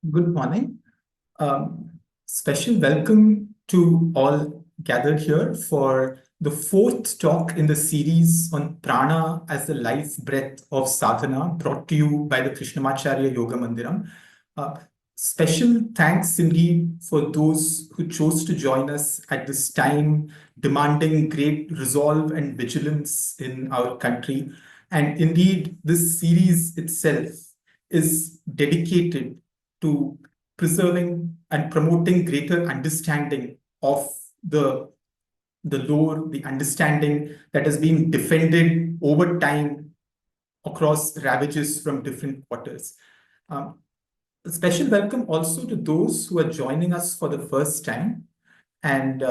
Good morning. Special welcome to all gathered here for the fourth talk in the series on prana as the life breath of sadhana, brought to you by the Krishnamacharya Yoga Mandiram. Uh, Special thanks indeed for those who chose to join us at this time, demanding great resolve and vigilance in our country. And indeed, this series itself is dedicated to preserving and promoting greater understanding of the lore, the understanding that has been defended over time across ravages from different quarters. Um, a special welcome also to those who are joining us for the first time. And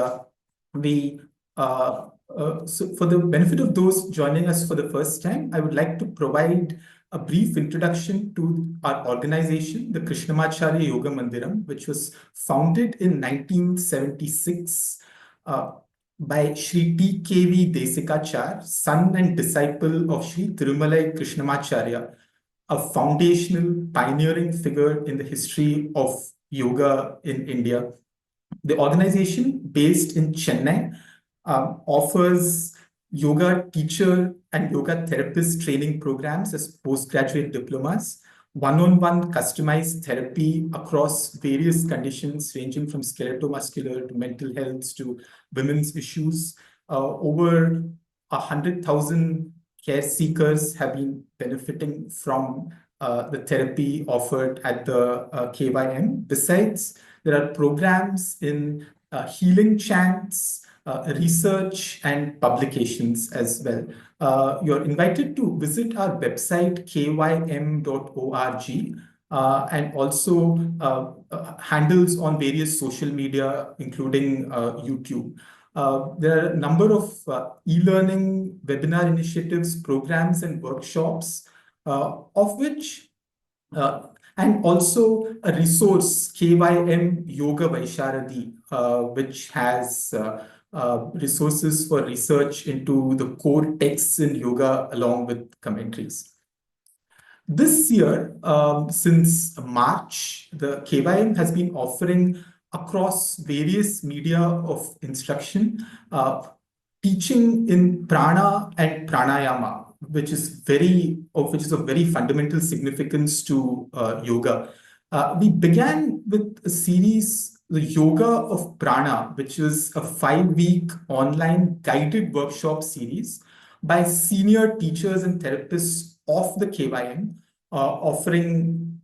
we, so for the benefit of those joining us for the first time, I would like to provide a brief introduction to our organization, the Krishnamacharya Yoga Mandiram, which was founded in 1976 uh, by Sri T.K.V. Desikachar, son and disciple of Sri Tirumalai Krishnamacharya, a foundational pioneering figure in the history of yoga in India. The organization, based in Chennai, offers yoga teacher and yoga therapist training programs as postgraduate diplomas, one-on-one customized therapy across various conditions ranging from skeletal-muscular to mental health to women's issues. Over 100,000 care seekers have been benefiting from the therapy offered at the KYM. Besides, there are programs in healing chants, research, and publications as well. You're invited to visit our website, kym.org, and also handles on various social media, including YouTube. There are a number of e-learning webinar initiatives, programs, and workshops, of which and also a resource, KYM Yoga Vaisharadi, which has resources for research into the core texts in yoga along with commentaries. This year, since March, the KYM has been offering across various media of instruction, teaching in prana and pranayama, which is of very fundamental significance to yoga. We began with a series, the Yoga of Prana, which is a 5-week online guided workshop series by senior teachers and therapists of the KYM, offering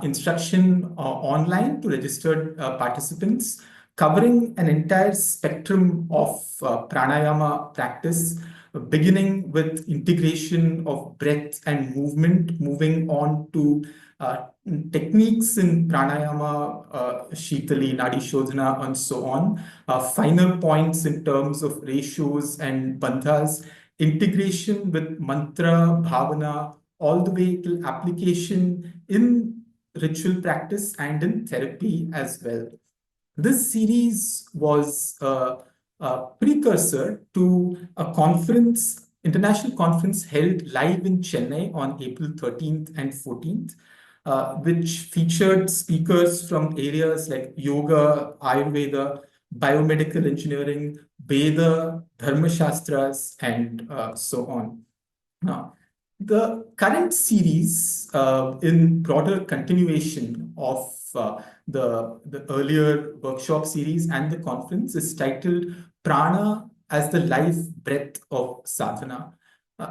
instruction online to registered participants, covering an entire spectrum of pranayama practice, beginning with integration of breath and movement, moving on to techniques in pranayama, Shitali, Nadi Shodhana, and so on, finer points in terms of ratios and bandhas, integration with mantra, bhavana, all the way to application in ritual practice and in therapy as well. This series was a precursor to a conference, international conference held live in Chennai on April 13th and 14th, which featured speakers from areas like yoga, Ayurveda, biomedical engineering, Veda, Dharma Shastras, and so on. Now, the current series, in broader continuation of the earlier workshop series and the conference, is titled Prana as the Life Breath of Sadhana.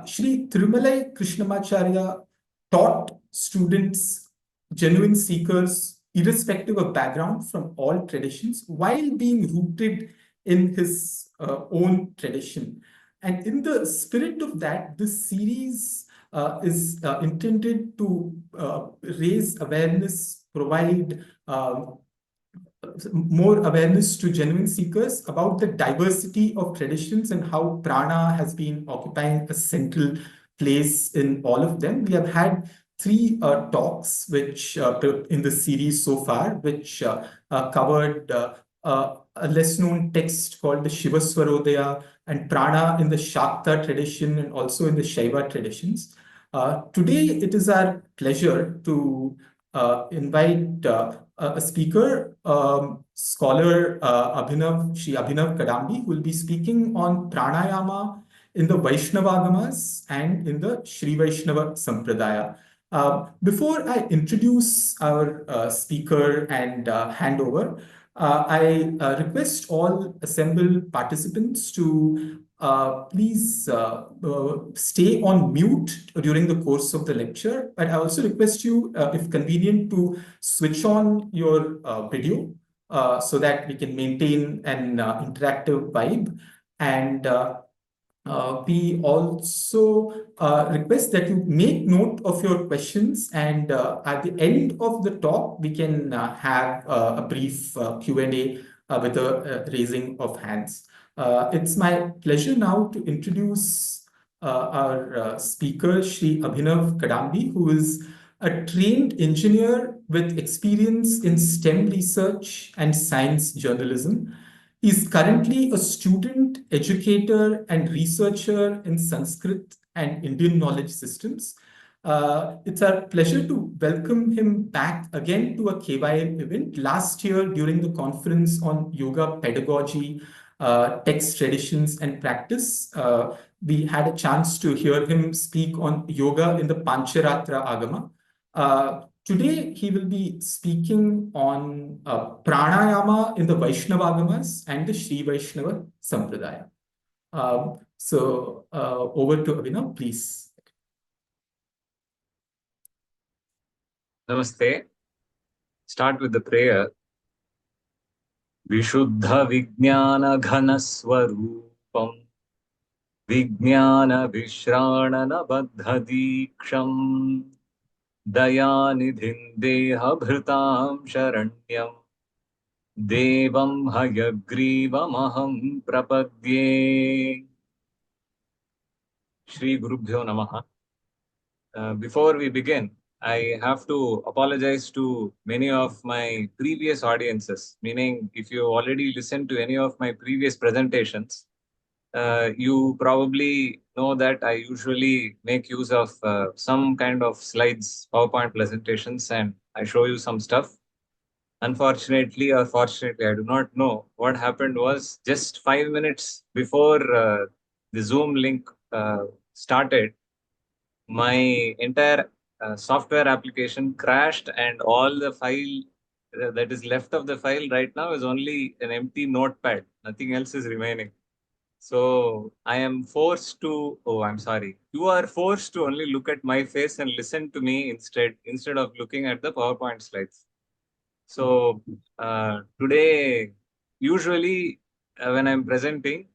Sri Tirumalai Krishnamacharya taught students, genuine seekers, irrespective of background from all traditions, while being rooted in his own tradition. And in the spirit of that, this series is intended to raise awareness, provide more awareness to genuine seekers about the diversity of traditions and how prana has been occupying a central place in all of them. We have had three talks which in the series so far, which covered a less known text called the Shiva Swarodaya and prana in the Shakta tradition and also in the Shaiva traditions. Today, it is our pleasure to invite a speaker, scholar Shri Abhinav Kadambi, who will be speaking on pranayama in the Vaishnava gamas and in the Sri Vaishnava Sampradaya. Before I introduce our speaker and hand over, I request all assembled participants to please stay on mute during the course of the lecture. But I also request you, if convenient, to switch on your video so that we can maintain an interactive vibe. And we also request that you make note of your questions, and at the end of the talk, we can have a brief Q&A with a raising of hands. It's my pleasure now to introduce our speaker, Shri Abhinav Kadambi, who is a trained engineer with experience in STEM research and science journalism. He is currently a student, educator, and researcher in Sanskrit and Indian knowledge systems. It's our pleasure to welcome him back again to a KYM event. Last year, during the conference on yoga pedagogy, text traditions, and practice, we had a chance to hear him speak on yoga in the Pancharatra Agama. Today, he will be speaking on pranayama in the Vaishnavagamas and the Sri Vaishnava Sampradaya. Over to Abhinav, please. Namaste. Start with the prayer. Vishuddha Vijnana Ghana Swarupam Vijnana Vishranana Baddha Diksham Dayanidhin Deha Bhritam Sharanyam Devam Hayagrivam Prapadye. Shri Gurubhyo Namaha. Before we begin, I have to apologize to many of my previous audiences, meaning if you already listened to any of my previous presentations, you probably know that I usually make use of some kind of slides, PowerPoint presentations, and I show you some stuff. Unfortunately or fortunately, I do not know. What happened was just 5 minutes before the Zoom link started, my entire software application crashed, and all the file that is left of the file right now is only an empty notepad. Nothing else is remaining. So I am forced to, oh, I'm sorry. You are forced to only look at my face and listen to me instead of looking at the PowerPoint slides. So today, usually when I'm presenting,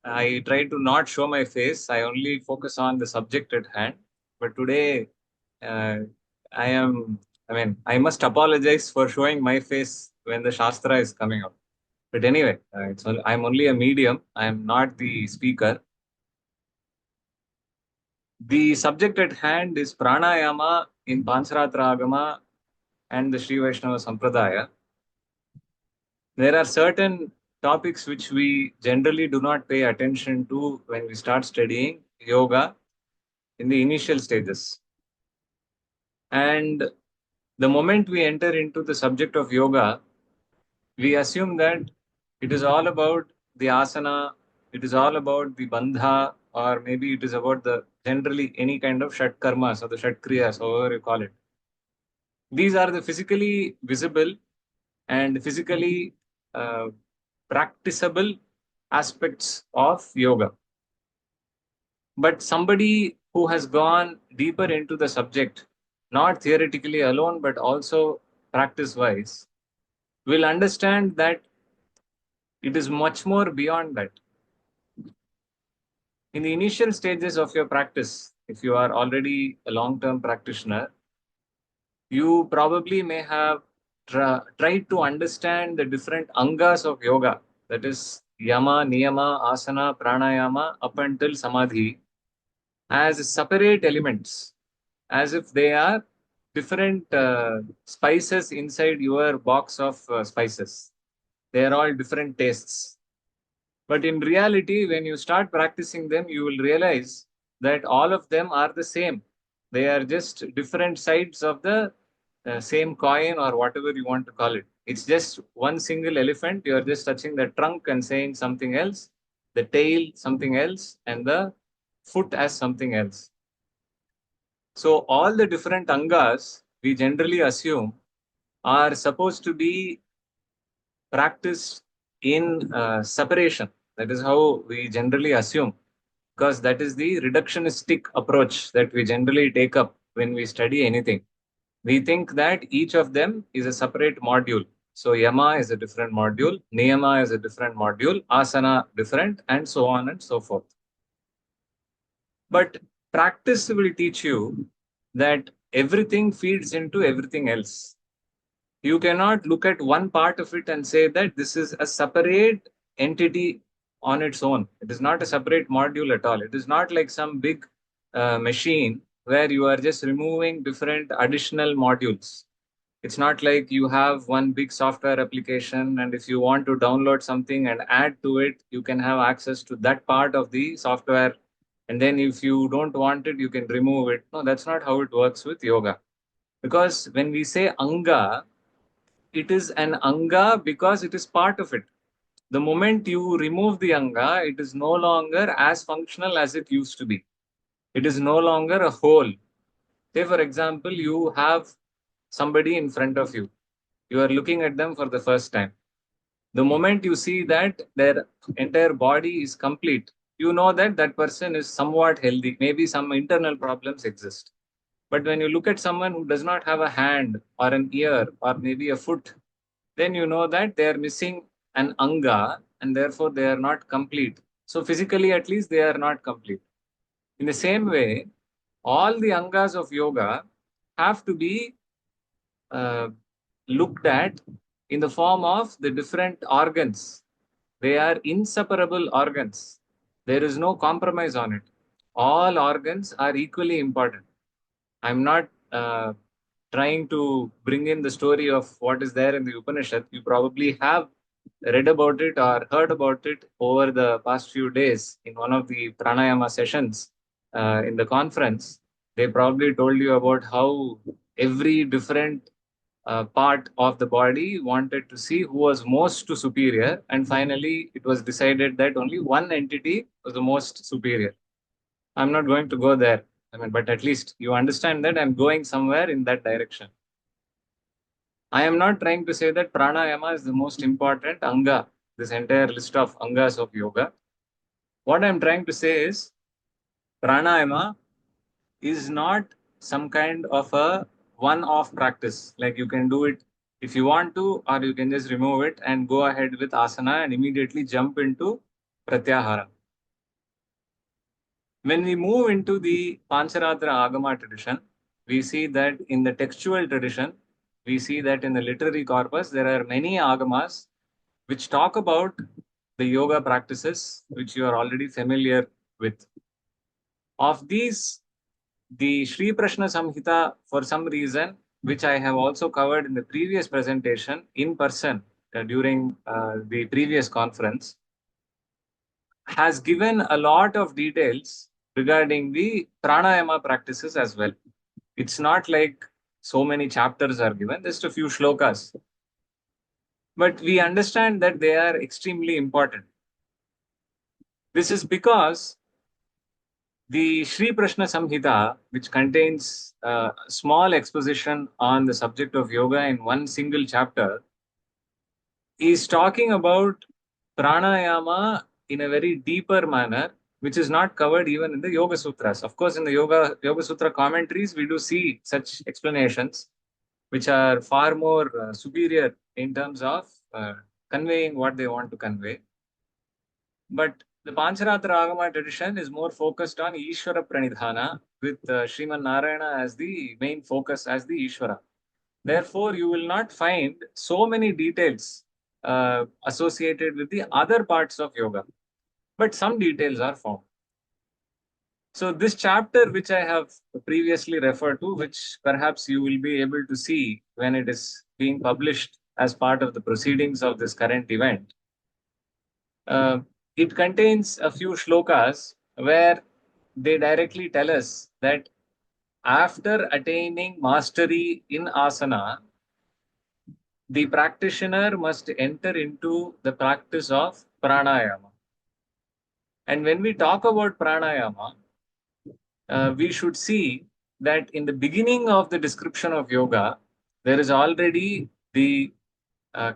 I try to not show my face. I only focus on the subject at hand. But today, I must apologize for showing my face when the Shastra is coming out. But anyway, I'm only a medium. I'm not the speaker. The subject at hand is pranayama in Pancharatra Agama and the Sri Vaishnava Sampradaya. There are certain topics which we generally do not pay attention to when we start studying yoga in the initial stages. And the moment we enter into the subject of yoga, we assume that it is all about the asana, it is all about the bandha, or maybe it is about the generally any kind of shat karmas or the shat kriyas, however you call it. These are the physically visible and physically practicable aspects of yoga. But somebody who has gone deeper into the subject, not theoretically alone, but also practice-wise, will understand that it is much more beyond that. In the initial stages of your practice, if you are already a long-term practitioner, you probably may have tried to understand the different angas of yoga, that is yama, niyama, asana, pranayama, up until samadhi, as separate elements, as if they are different spices inside your box of spices. They are all different tastes. But in reality, when you start practicing them, you will realize that all of them are the same. They are just different sides of the same coin or whatever you want to call it. It's just one single elephant. You are just touching the trunk and saying something else, the tail something else, and the foot as something else. So all the different angas we generally assume are supposed to be practiced in separation. That is how we generally assume, because that is the reductionistic approach that we generally take up when we study anything. We think that each of them is a separate module. So yama is a different module, niyama is a different module, asana different, and so on and so forth. But practice will teach you that everything feeds into everything else. You cannot look at one part of it and say that this is a separate entity on its own. It is not a separate module at all. It is not like some big machine where you are just removing different additional modules. It's not like you have one big software application, and if you want to download something and add to it, you can have access to that part of the software. And then if you don't want it, you can remove it. No, that's not how it works with yoga. Because when we say anga, it is an anga because it is part of it. The moment you remove the anga, it is no longer as functional as it used to be. It is no longer a whole. Say, for example, you have somebody in front of you. You are looking at them for the first time. The moment you see that their entire body is complete, you know that that person is somewhat healthy. Maybe some internal problems exist. But when you look at someone who does not have a hand or an ear or maybe a foot, then you know that they are missing an anga and therefore they are not complete. So physically, at least, they are not complete. In the same way, all the angas of yoga have to be uh, looked at in the form of the different organs. They are inseparable organs. There is no compromise on it. All organs are equally important. I'm not trying to bring in the story of what is there in the Upanishad. You probably have read about it or heard about it over the past few days in one of the pranayama sessions in the conference. They probably told you about how every different part of the body wanted to see who was most superior, and finally it was decided that only one entity was the most superior. I'm not going to go there. I mean, but at least you understand that I'm going somewhere in that direction. I am not trying to say that pranayama is the most important anga, this entire list of angas of yoga. What I'm trying to say is pranayama is not some kind of a one-off practice. Like you can do it if you want to, or you can just remove it and go ahead with asana and immediately jump into pratyahara. When we move into the Pancharatra Agama tradition, we see that in the textual tradition, we see that in the literary corpus, there are many agamas which talk about the yoga practices which you are already familiar with. Of these, the Sri Prashna Samhita, for some reason, which I have also covered in the previous presentation in person during the previous conference, has given a lot of details regarding the pranayama practices as well. It's not like so many chapters are given, just a few shlokas. But we understand that they are extremely important. This is because the Sri Prashna Samhita, which contains a small exposition on the subject of yoga in one single chapter, is talking about pranayama in a very deeper manner, which is not covered even in the Yoga Sutras. Of course, in the Yoga Sutra commentaries, we do see such explanations, which are far more superior in terms of conveying what they want to convey. But the Pancharatra Agama tradition is more focused on Ishvara Pranidhana, with Sriman Narayana as the main focus, as the Ishvara. Therefore, you will not find so many details associated with the other parts of yoga, but some details are found. So, this chapter, which I have previously referred to, which perhaps you will be able to see when it is being published as part of the proceedings of this current event, uh, it contains a few shlokas where they directly tell us that after attaining mastery in asana, the practitioner must enter into the practice of pranayama. And when we talk about pranayama, we should see that in the beginning of the description of yoga, there is already the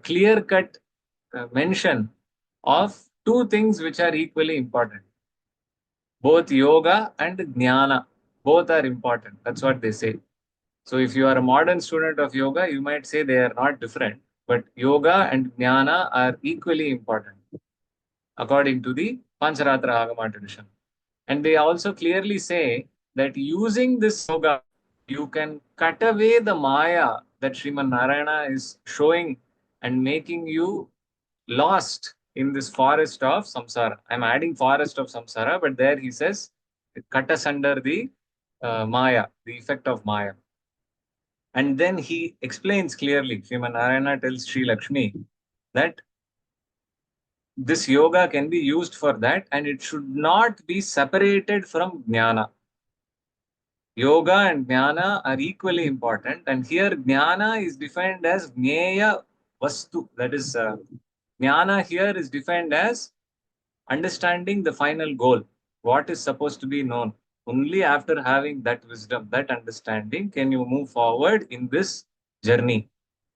clear cut mention of two things which are equally important. Both yoga and jnana, both are important. That's what they say. So if you are a modern student of yoga, you might say they are not different, but yoga and jnana are equally important according to the Pancharatra Agama tradition. And they also clearly say that using this yoga, you can cut away the Maya that Sriman Narayana is showing and making you lost in this forest of samsara. I'm adding forest of samsara, but there he says, cut us under the Maya, the effect of Maya. And then he explains clearly, Sriman Narayana tells Sri Lakshmi that this yoga can be used for that and it should not be separated from jnana. Yoga and jnana are equally important, and here jnana is defined as jnaya vastu. That is, jnana here is defined as understanding the final goal, what is supposed to be known. Only after having that wisdom, that understanding, can you move forward in this journey.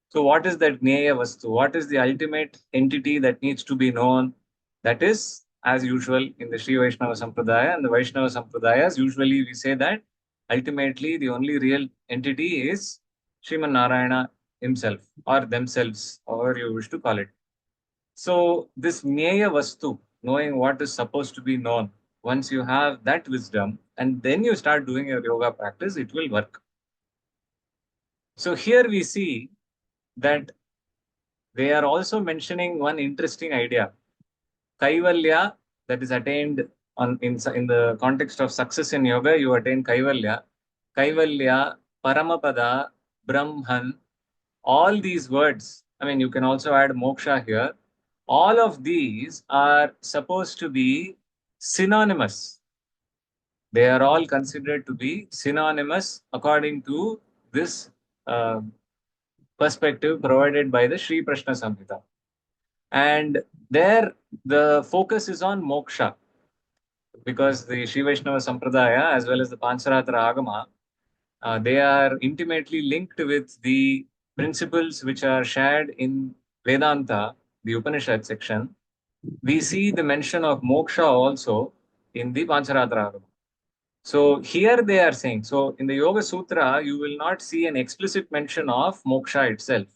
So, what is that Jnaya Vastu? What is the ultimate entity that needs to be known? That is, as usual in the Sri Vaishnava Sampradaya and the Vaishnava Sampradayas, usually we say that ultimately the only real entity is Sriman Narayana himself or themselves, however you wish to call it. So, this Jnaya Vastu, knowing what is supposed to be known, once you have that wisdom and then you start doing your yoga practice, it will work. So, here we see that they are also mentioning one interesting idea. Kaivalya, that is attained in the context of success in yoga, you attain Kaivalya. Kaivalya, Paramapada, Brahman, all these words, I mean, you can also add moksha here. All of these are supposed to be synonymous. They are all considered to be synonymous according to this uh, perspective provided by the Sri Prashna Samhita. And there, the focus is on moksha because the Sri Vaishnava Sampradaya as well as the Pancharatra Agama, they are intimately linked with the principles which are shared in Vedanta, the Upanishad section. We see the mention of moksha also in the Pancharatra Agama. So here they are saying, so in the Yoga Sutra, you will not see an explicit mention of moksha itself.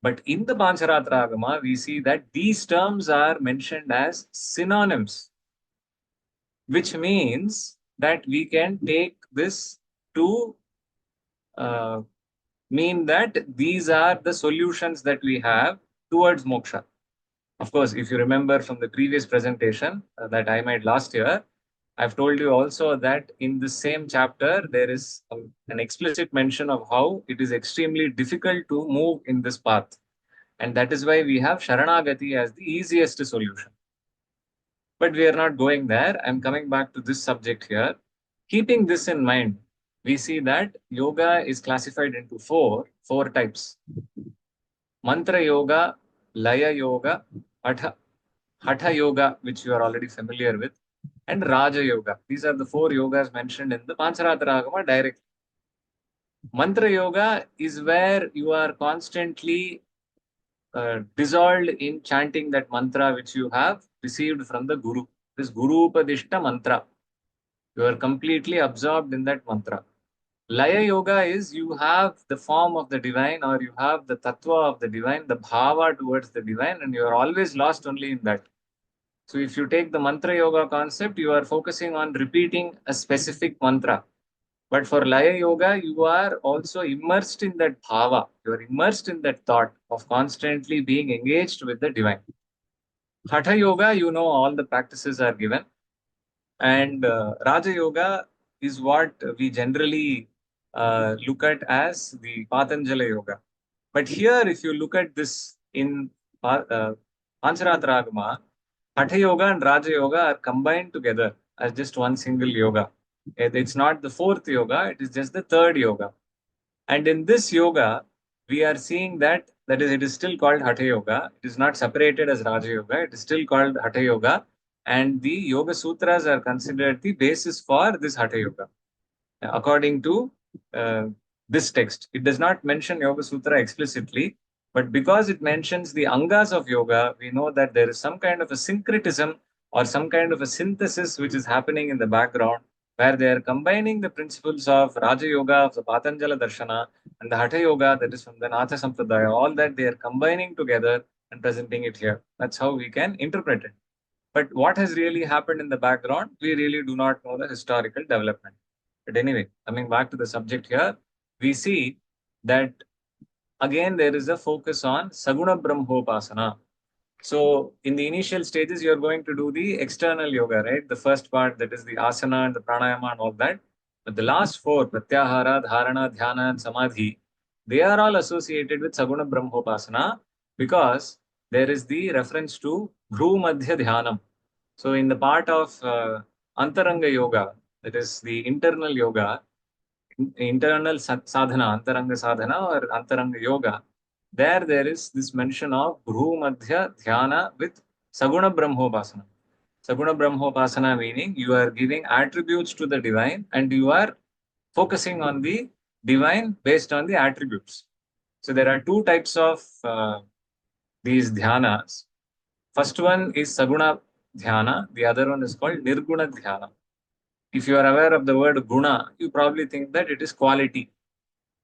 But in the Pancharatra Agama, we see that these terms are mentioned as synonyms, which means that we can take this to uh, mean that these are the solutions that we have towards moksha. Of course, if you remember from the previous presentation that I made last year, I've told you also that in the same chapter, there is an explicit mention of how it is extremely difficult to move in this path. And that is why we have Sharanagati as the easiest solution. But we are not going there. I'm coming back to this subject here. Keeping this in mind, we see that yoga is classified into four types. Mantra yoga, Laya yoga, Hatha yoga, which you are already familiar with, and Raja yoga. These are the four yogas mentioned in the Pancharatra Agama directly. Mantra yoga is where you are constantly dissolved in chanting that mantra which you have received from the Guru. This Guru Upadishta mantra. You are completely absorbed in that mantra. Laya yoga is you have the form of the divine or you have the tattva of the divine, the bhava towards the divine, and you are always lost only in that. So if you take the mantra yoga concept, you are focusing on repeating a specific mantra. But for Laya Yoga, you are also immersed in that bhava. You are immersed in that thought of constantly being engaged with the divine. Hatha Yoga, you know, all the practices are given. And Raja Yoga is what we generally look at as the Patanjali Yoga. But here, if you look at this in Pancharatra Agama, Hatha Yoga and Raja Yoga are combined together as just one single yoga. It's not the fourth yoga, it is just the third yoga. And in this yoga, we are seeing that it is still called Hatha Yoga. It is not separated as Raja Yoga. It is still called Hatha Yoga. And the Yoga Sutras are considered the basis for this Hatha Yoga. According to uh, this text, it does not mention Yoga Sutra explicitly, but because it mentions the Angas of yoga, we know that there is some kind of a syncretism or some kind of a synthesis which is happening in the background, where they are combining the principles of Raja Yoga, of the Patanjala Darshana, and the Hatha Yoga that is from the Natha Sampradaya, all that they are combining together and presenting it here. That's how we can interpret it. But what has really happened in the background, we really do not know the historical development. But anyway, coming back to the subject here, we see that again there is a focus on Saguna Brahmopasana. So in the initial stages, you're going to do the external yoga, right? The first part, that is the asana and the pranayama and all that. But the last four, pratyahara, dharana, dhyana, and samadhi, they are all associated with Saguna Brahmopasana because there is the reference to Dhru Madhya Dhyanam. So in the part of Antaranga Yoga, that is the internal yoga, internal sadhana, Antaranga sadhana or Antaranga yoga, there is this mention of Bhru Madhya Dhyana with Saguna Brahmopasana. Saguna Brahmopasana meaning you are giving attributes to the divine and you are focusing on the divine based on the attributes. So there are two types of these dhyanas. First one is Saguna Dhyana, the other one is called Nirguna Dhyana. If you are aware of the word guna, you probably think that it is quality.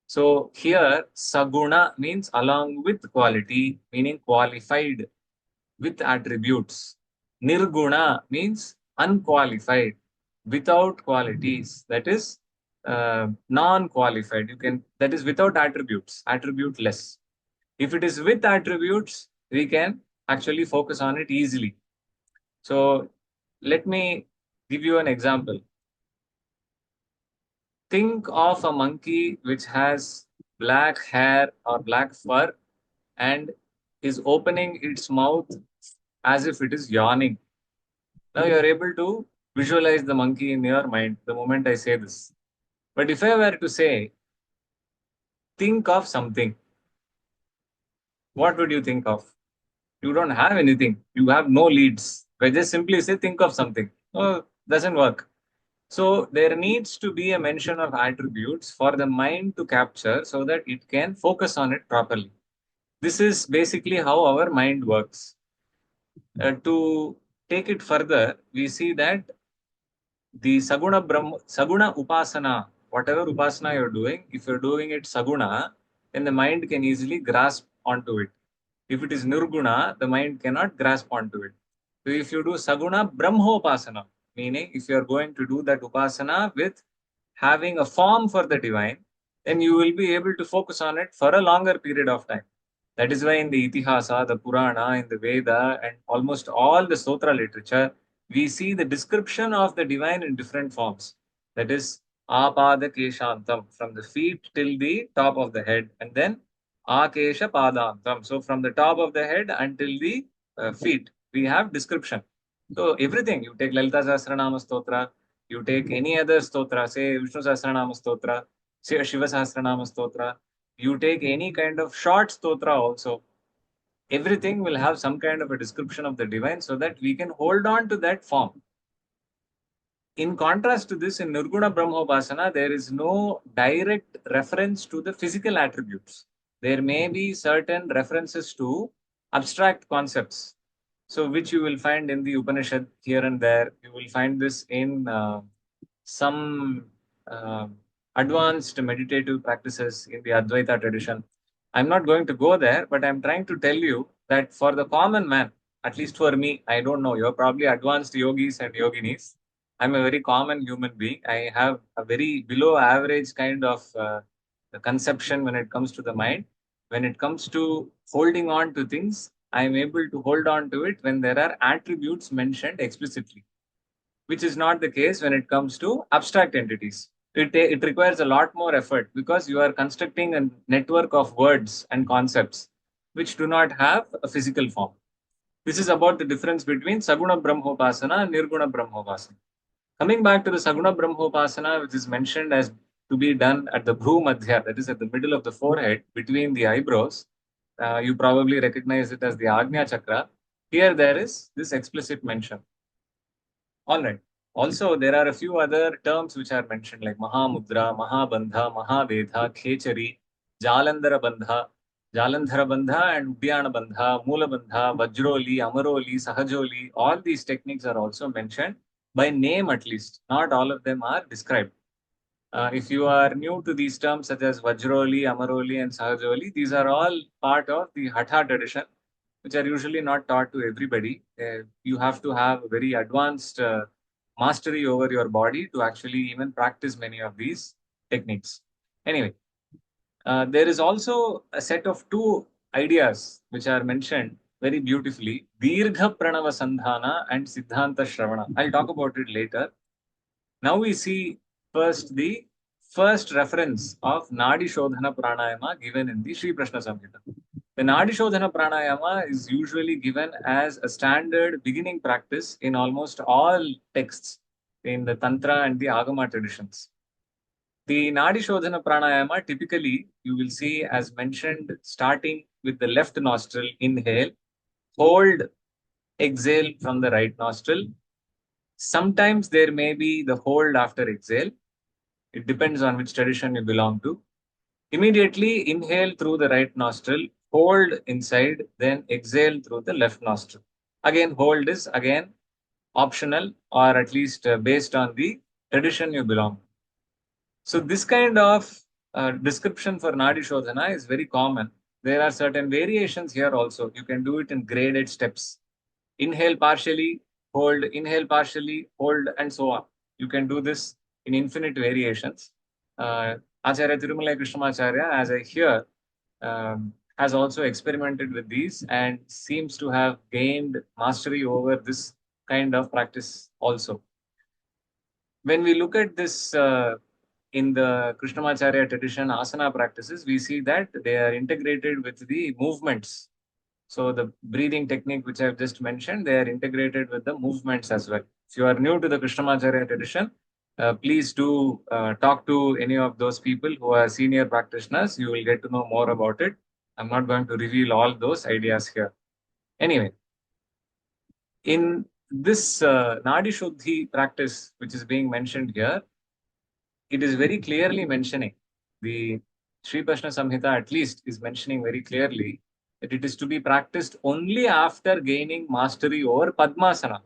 So here, saguna means along with quality, meaning qualified with attributes. Nirguna means unqualified, without qualities. That is non-qualified. That is without attributes, attributeless. If it is with attributes, we can actually focus on it easily. So let me give you an example. Think of a monkey which has black hair or black fur and is opening its mouth as if it is yawning. Now you are able to visualize the monkey in your mind the moment I say this. But if I were to say, think of something, what would you think of? You don't have anything. You have no leads. If I just simply say, think of something. Oh, doesn't work. So there needs to be a mention of attributes for the mind to capture so that it can focus on it properly. This is basically how our mind works. To take it further, we see that the Saguna Upasana, whatever Upasana you're doing, if you're doing it Saguna, then the mind can easily grasp onto it. If it is Nirguna, the mind cannot grasp onto it. So if you do Saguna Brahmopasana, meaning if you're going to do that Upasana with having a form for the divine, then you will be able to focus on it for a longer period of time. That is why in the Itihasa, the Purana, in the Veda, and almost all the Stotra literature, we see the description of the divine in different forms. That is, Apada Keshantam, from the feet till the top of the head, and then Akesha Padantam. So from the top of the head until the feet, we have description. So everything, you take Lalita Sahasranama Stotra, you take any other stotra, say Vishnu Sahasranama Stotra, say Shiva Sahasranama Stotra, you take any kind of short stotra also, everything will have some kind of a description of the divine so that we can hold on to that form. In contrast to this, in Nirguna Brahmopasana, there is no direct reference to the physical attributes. There may be certain references to abstract concepts. So, which you will find in the Upanishad here and there. You will find this in some advanced meditative practices in the Advaita tradition. I'm not going to go there, but I'm trying to tell you that for the common man, at least for me, I don't know, you're probably advanced yogis and yoginis. I'm a very common human being. I have a very below average kind of conception when it comes to the mind. When it comes to holding on to things, I am able to hold on to it when there are attributes mentioned explicitly, which is not the case when it comes to abstract entities. It requires a lot more effort because you are constructing a network of words and concepts which do not have a physical form. This is about the difference between Saguna Brahmopasana and Nirguna Brahmopasana. Coming back to the Saguna Brahmopasana, which is mentioned as to be done at the Bhru Madhya, that is at the middle of the forehead, between the eyebrows. You probably recognize it as the Agnya Chakra. Here there is this explicit mention. All right. Also, there are a few other terms which are mentioned like Mahamudra, Mahabandha, Mahavedha, Khechari, Jalandhara Bandha, Jalandhara Bandha and Udyana Bandha, Mula Bandha, Vajroli, Amaroli, Sahajoli. All these techniques are also mentioned by name at least. Not all of them are described. If you are new to these terms such as Vajroli, Amaroli, and Sahajoli, these are all part of the Hatha tradition, which are usually not taught to everybody. You have to have a very advanced mastery over your body to actually even practice many of these techniques. Anyway, there is also a set of two ideas which are mentioned very beautifully, Dirgha Pranava Sandhana and Siddhanta Shravana. I'll talk about it later. Now we see first the first reference of Nadi Shodhana Pranayama given in the Sri Prashna Samhita. The Nadi Shodhana Pranayama is usually given as a standard beginning practice in almost all texts in the Tantra and the Agama traditions. The Nadi Shodhana Pranayama typically you will see as mentioned starting with the left nostril, inhale, hold, exhale from the right nostril. Sometimes there may be the hold after exhale. It depends on which tradition you belong to. Immediately inhale through the right nostril, hold inside, then exhale through the left nostril. Again, hold is again optional or at least based on the tradition you belong to. So this kind of description for Nadi Shodhana is very common. There are certain variations here also. You can do it in graded steps. Inhale partially, hold, and so on. You can do this in infinite variations. Acharya Tirumala Krishnamacharya, as I hear, has also experimented with these and seems to have gained mastery over this kind of practice also. When we look at this in the Krishnamacharya tradition, asana practices, we see that they are integrated with the movements. So the breathing technique, which I've just mentioned, they are integrated with the movements as well. If you are new to the Krishnamacharya tradition, please do talk to any of those people who are senior practitioners. You will get to know more about it. I'm not going to reveal all those ideas here. Anyway, in this Nadi Shuddhi practice, which is being mentioned here, it is very clearly mentioning the Sri Prashna Samhita at least is mentioning very clearly that it is to be practiced only after gaining mastery over Padmasana.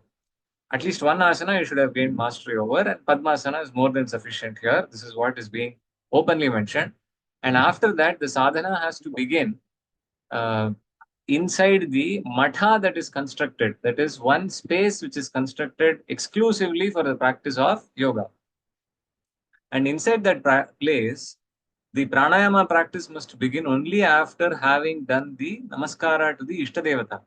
At least one asana you should have gained mastery over, and Padmasana is more than sufficient here. This is what is being openly mentioned. And after that, the sadhana has to begin uh, inside the matha that is constructed. That is one space which is constructed exclusively for the practice of yoga. And inside that place, the pranayama practice must begin only after having done the namaskara to the Ishtadevata.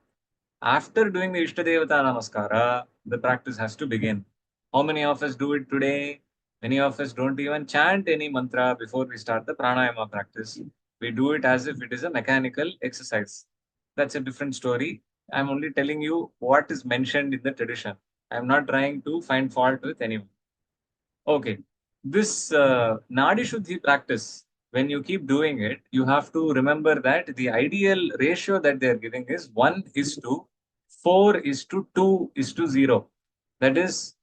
After doing the Ishtadevata namaskara, the practice has to begin. How many of us do it today? Many of us don't even chant any mantra before we start the pranayama practice. We do it as if it is a mechanical exercise. That's a different story. I'm only telling you what is mentioned in the tradition. I'm not trying to find fault with anyone. Okay. This Nadi Shuddhi practice, when you keep doing it, you have to remember that the ideal ratio that they are giving is 1 is to 4 is to 2 is to 0. That is,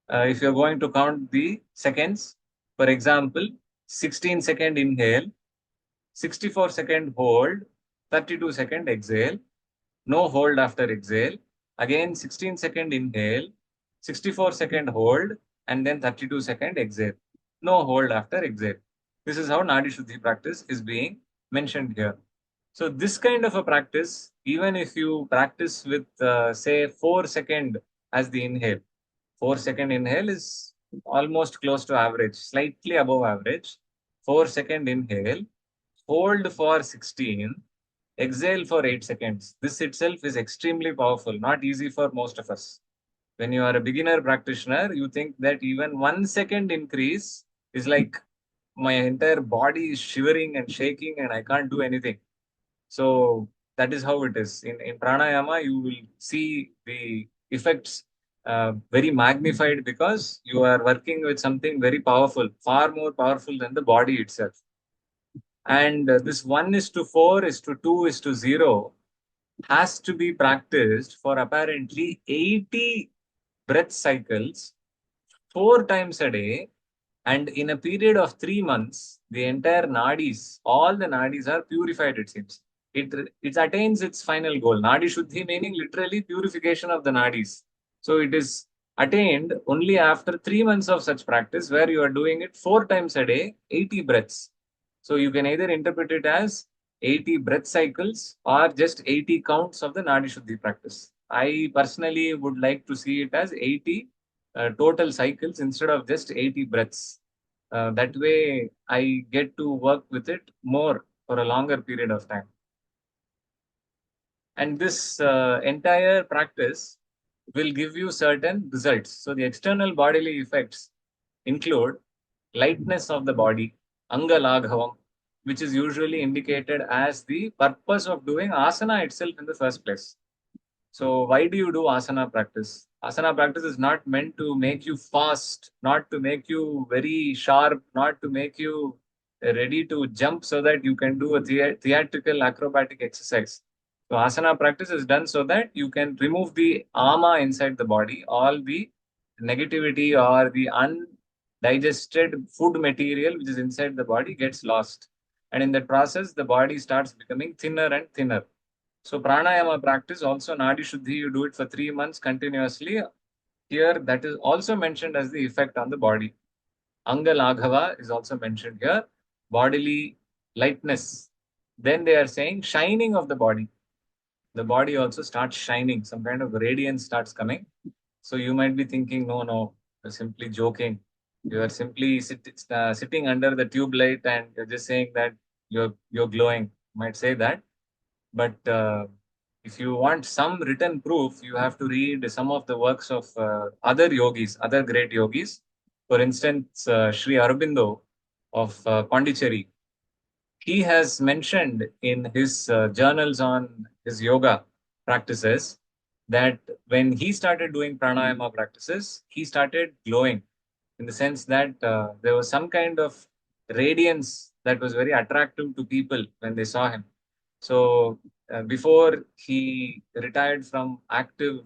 if you're going to count the seconds, for example, 16-second inhale, 64-second hold, 32-second exhale, no hold after exhale, again 16-second inhale, 64-second hold, and then 32-second exhale. No hold after exhale. This is how Nadi Shuddhi practice is being mentioned here. So this kind of a practice, even if you practice with, say, 4-second as the inhale, 4-second inhale is almost close to average, slightly above average. 4-second inhale, hold for 16, exhale for 8 seconds. This itself is extremely powerful, not easy for most of us. When you are a beginner practitioner, you think that even 1 second increase is like my entire body is shivering and shaking and I can't do anything. So that is how it is. In pranayama, you will see the effects very magnified because you are working with something very powerful, far more powerful than the body itself. And this 1:4:2:0 has to be practiced for apparently 80 breath cycles 4 times a day. And in a period of 3 months, the entire nadis, all the nadis are purified, it seems. It attains its final goal. Nadi Shuddhi meaning literally purification of the nadis. So it is attained only after 3 months of such practice where you are doing it 4 times a day, 80 breaths. So you can either interpret it as 80 breath cycles or just 80 counts of the Nadi Shuddhi practice. I personally would like to see it as 80 total cycles instead of just 80 breaths. That way, I get to work with it more for a longer period of time. And this entire practice will give you certain results. So the external bodily effects include lightness of the body, anga laghavam, which is usually indicated as the purpose of doing asana itself in the first place. So why do you do asana practice? Asana practice is not meant to make you fast, not to make you very sharp, not to make you ready to jump so that you can do a theatrical acrobatic exercise. So asana practice is done so that you can remove the ama inside the body, all the negativity or the undigested food material which is inside the body gets lost. And in that process, the body starts becoming thinner and thinner. So pranayama practice also Nadi Shuddhi, you do it for 3 months continuously. Here that is also mentioned as the effect on the body. Anga Laghava is also mentioned here. Bodily lightness. Then they are saying shining of the body. The body also starts shining. Some kind of radiance starts coming. So you might be thinking, no, you're simply joking. You are simply sitting under the tube light and you're just saying that you're glowing. You might say that. But if you want some written proof, you have to read some of the works of other yogis, other great yogis. For instance, Sri Aurobindo of Pondicherry, he has mentioned in his journals on his yoga practices that when he started doing pranayama practices, he started glowing in the sense that there was some kind of radiance that was very attractive to people when they saw him. So before he retired from active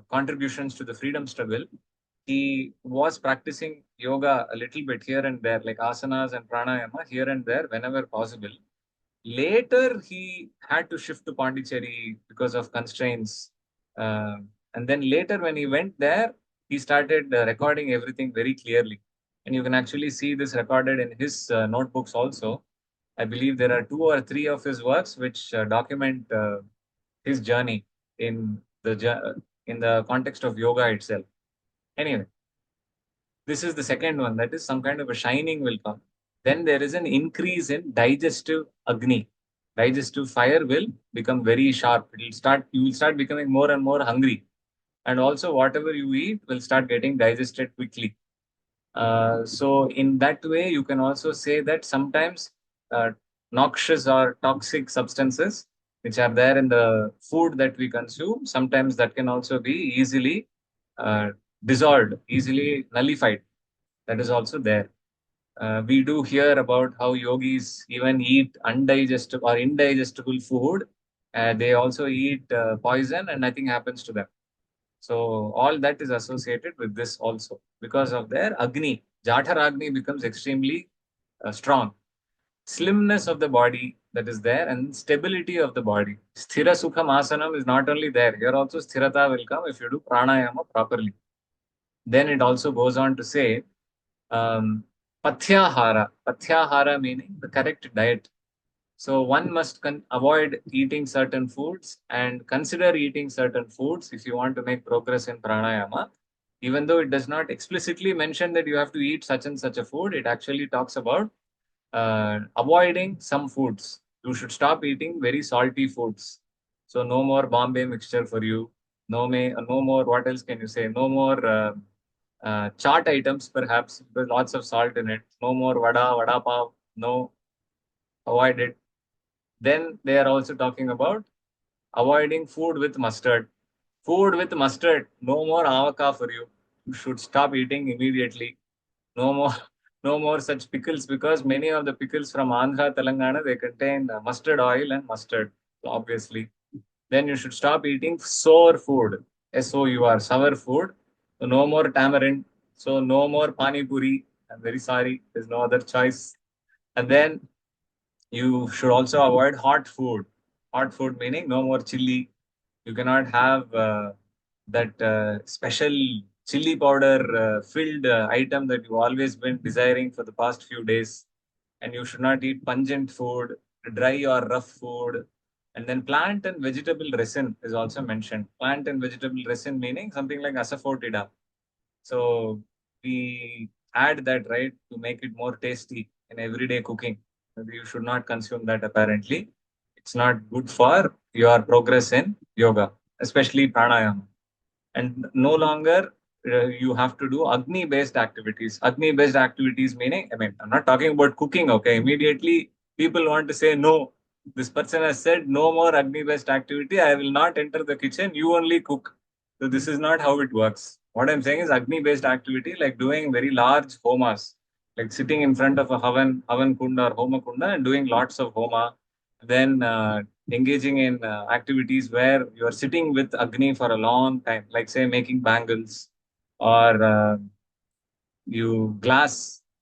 contributions to the freedom struggle, he was practicing yoga a little bit here and there, like asanas and pranayama here and there whenever possible. Later, he had to shift to Pondicherry because of constraints. Uh, and then later, when he went there, he started recording everything very clearly. And you can actually see this recorded in his notebooks also. I believe there are 2 or 3 of his works which document his journey in the context of yoga itself. Anyway, this is the second one. That is some kind of a shining will come. Then there is an increase in digestive agni. Digestive fire will become very sharp. You will start becoming more and more hungry. And also whatever you eat will start getting digested quickly. So in that way, you can also say that sometimes uh, noxious or toxic substances which are there in the food that we consume, sometimes that can also be easily uh, dissolved, easily nullified. That is also there. We do hear about how yogis even eat undigestible or indigestible food. They also eat poison and nothing happens to them. So all that is associated with this also because of their Agni. Jathar Agni becomes extremely strong. Slimness of the body that is there and stability of the body. Sthira Sukham Asanam is not only there. Here also Sthirata will come if you do pranayama properly. Then it also goes on to say um, Pathyahara. Pathyahara meaning the correct diet. So one must avoid eating certain foods and consider eating certain foods if you want to make progress in pranayama. Even though it does not explicitly mention that you have to eat such and such a food, it actually talks about avoiding some foods. You should stop eating very salty foods. So no more Bombay mixture for you. No more. What else can you say? No more chaat items, perhaps with lots of salt in it. No more vada pav. No, avoid it. Then they are also talking about avoiding food with mustard. Food with mustard. No more avaka for you. You should stop eating immediately. No more, no more such pickles, because many of the pickles from Andhra, Telangana, they contain mustard oil and mustard, obviously. Then you should stop eating sour food. SOUR, sour food. So no more tamarind. So no more pani puri. I'm very sorry. There's no other choice. And then you should also avoid hot food. Hot food meaning no more chili. You cannot have that special chili powder filled item that you've always been desiring for the past few days. And you should not eat pungent food, dry or rough food. And then plant and vegetable resin is also mentioned. Plant and vegetable resin meaning something like asafoetida. So we add that, right, to make it more tasty in everyday cooking. You should not consume that apparently. It's not good for your progress in yoga, especially pranayama. And no longer you have to do Agni based activities. Agni based activities meaning, I mean, I'm not talking about cooking, okay? Immediately people want to say, no, this person has said no more Agni based activity. I will not enter the kitchen. You only cook. So this is not how it works. What I'm saying is Agni based activity, like doing very large homas, like sitting in front of a Havan Kunda or Homa Kunda and doing lots of homa. Then engaging in activities where you are sitting with Agni for a long time, like say making bangles or you're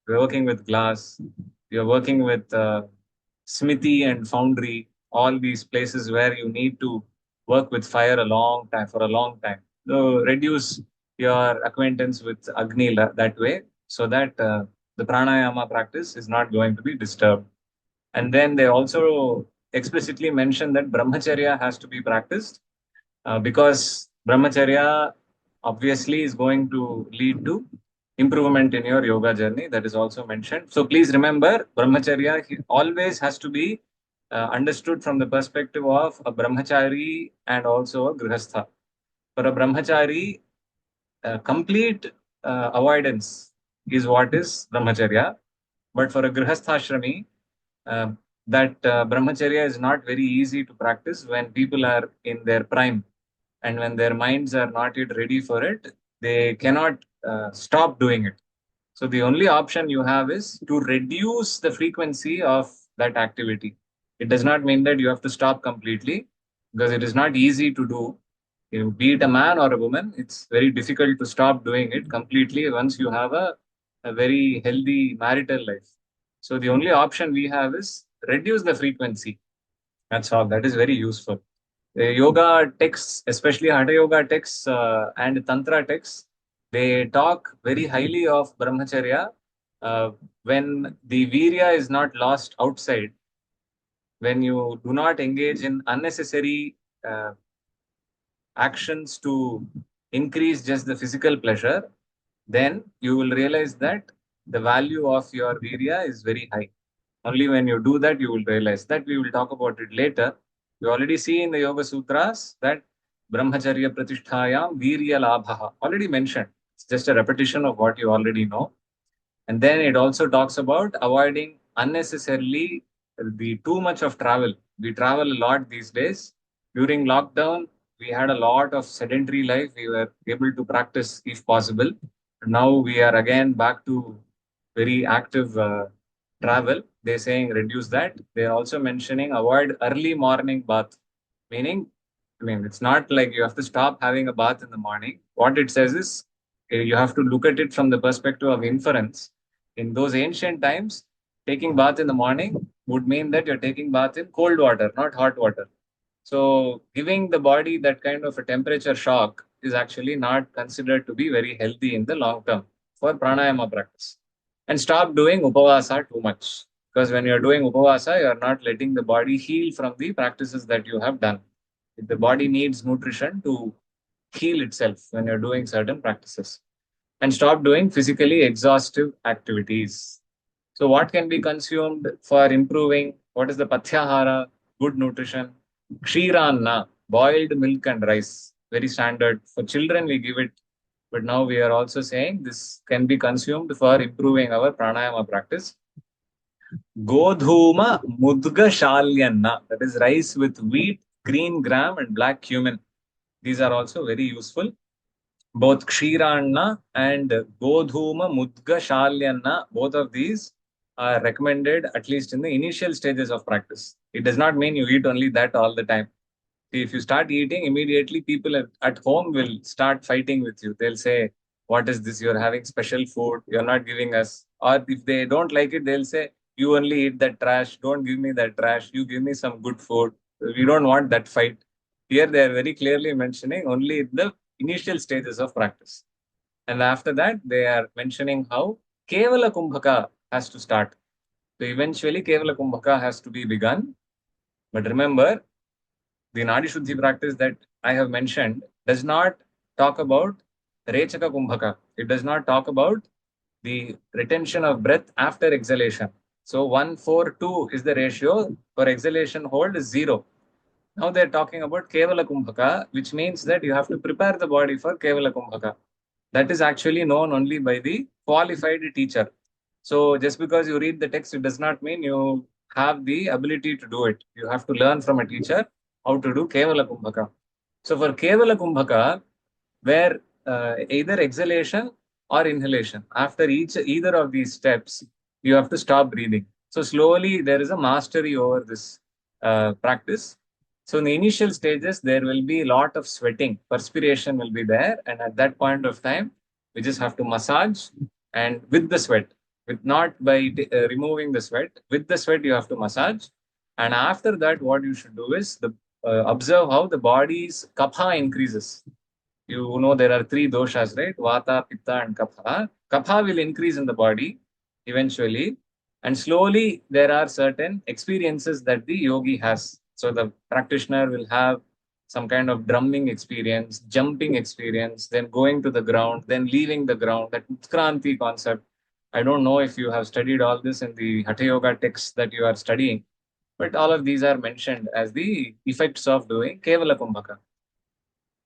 working with glass, you're working with smithy and foundry, all these places where you need to work with fire a long time for a long time. So reduce your acquaintance with Agni that way so that the pranayama practice is not going to be disturbed. And then they also explicitly mention that brahmacharya has to be practiced because brahmacharya obviously is going to lead to improvement in your yoga journey. That is also mentioned. So please remember, brahmacharya always has to be understood from the perspective of a brahmachari and also a grihastha. For a brahmachari, complete avoidance is what is brahmacharya. But for a grihastha uh, that brahmacharya is not very easy to practice when people are in their prime and when their minds are not yet ready for it. They cannot stop doing it. So the only option you have is to reduce the frequency of that activity. It does not mean that you have to stop completely because it is not easy to do. You know, be it a man or a woman, it's very difficult to stop doing it completely once you have a very healthy marital life. So the only option we have is reduce the frequency. That's all. That is very useful. The yoga texts, especially Hatha Yoga texts and Tantra texts, they talk very highly of brahmacharya when the virya is not lost outside, when you do not engage in unnecessary uh, actions to increase just the physical pleasure, then you will realize that the value of your virya is very high. Only when you do that, you will realize that. We will talk about it later. We already see in the Yoga Sutras that Brahmacharya Pratisthayam Virya Labhaha, already mentioned. It's just a repetition of what you already know. And then it also talks about avoiding unnecessarily the too much of travel. We travel a lot these days. During lockdown, we had a lot of sedentary life. We were able to practice if possible. Now we are again back to very active travel. They're saying reduce that. They're also mentioning avoid early morning bath, meaning, I mean, it's not like you have to stop having a bath in the morning. What it says is you have to look at it from the perspective of inference. In those ancient times, taking bath in the morning would mean that you're taking bath in cold water, not hot water. So giving the body that kind of a temperature shock is actually not considered to be very healthy in the long term for pranayama practice. And stop doing upavasa too much. Because when you're doing upavasa, you're not letting the body heal from the practices that you have done. The body needs nutrition to heal itself when you're doing certain practices. And stop doing physically exhaustive activities. So, what can be consumed for improving? What is the pathyahara? Good nutrition. Kshiranna, boiled milk and rice. Very standard. For children, we give it. But now we are also saying this can be consumed for improving our pranayama practice. Godhuma mudga shalyanna. That is rice with wheat, green gram, and black cumin. These are also very useful. Both Kshiranna and Godhuma Mudga Shalyanna, both of these are recommended at least in the initial stages of practice. It does not mean you eat only that all the time. If you start eating, immediately people at home will start fighting with you. They'll say, what is this? You're having special food. You're not giving us. Or if they don't like it, they'll say, you only eat that trash. Don't give me that trash. You give me some good food. We don't want that fight. Here, they are very clearly mentioning only the initial stages of practice. And after that, they are mentioning how Kevala Kumbhaka has to start. So eventually, Kevala Kumbhaka has to be begun. But remember, the Nadi Shuddhi practice that I have mentioned does not talk about Rechaka Kumbhaka. It does not talk about the retention of breath after exhalation. So 1:4:2 is the ratio. For exhalation hold is 0. Now they're talking about Kevala Kumbhaka, which means that you have to prepare the body for Kevala Kumbhaka. That is actually known only by the qualified teacher. So just because you read the text, it does not mean you have the ability to do it. You have to learn from a teacher how to do Kevala Kumbhaka. So for Kevala Kumbhaka, where either exhalation or inhalation, after either of these steps, you have to stop breathing. So slowly there is a mastery over this practice. So in the initial stages, there will be a lot of sweating, perspiration will be there, and at that point of time, we just have to massage and with the sweat, with not by removing the sweat, with the sweat you have to massage, and after that, what you should do is observe how the body's kapha increases. You know there are three doshas, right? Vata, Pitta, and Kapha. Kapha will increase in the body eventually, and slowly there are certain experiences that the yogi has. So the practitioner will have some kind of drumming experience, jumping experience, then going to the ground, then leaving the ground. That Utkranti concept. I don't know if you have studied all this in the Hatha Yoga texts that you are studying, but all of these are mentioned as the effects of doing Kevala Kumbhaka.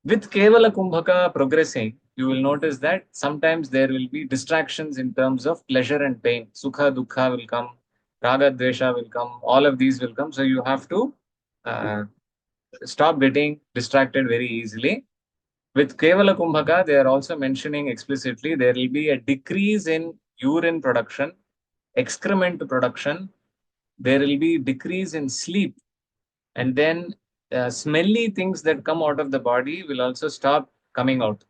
With Kevala Kumbhaka progressing, you will notice that sometimes there will be distractions in terms of pleasure and pain. Sukha, Dukha will come, Raga, Dvesha will come, all of these will come. So you have to uh, stop getting distracted very easily. With Kevala Kumbhaka, they are also mentioning explicitly there will be a decrease in urine production, excrement production, there will be decrease in sleep, and then smelly things that come out of the body will also stop coming out.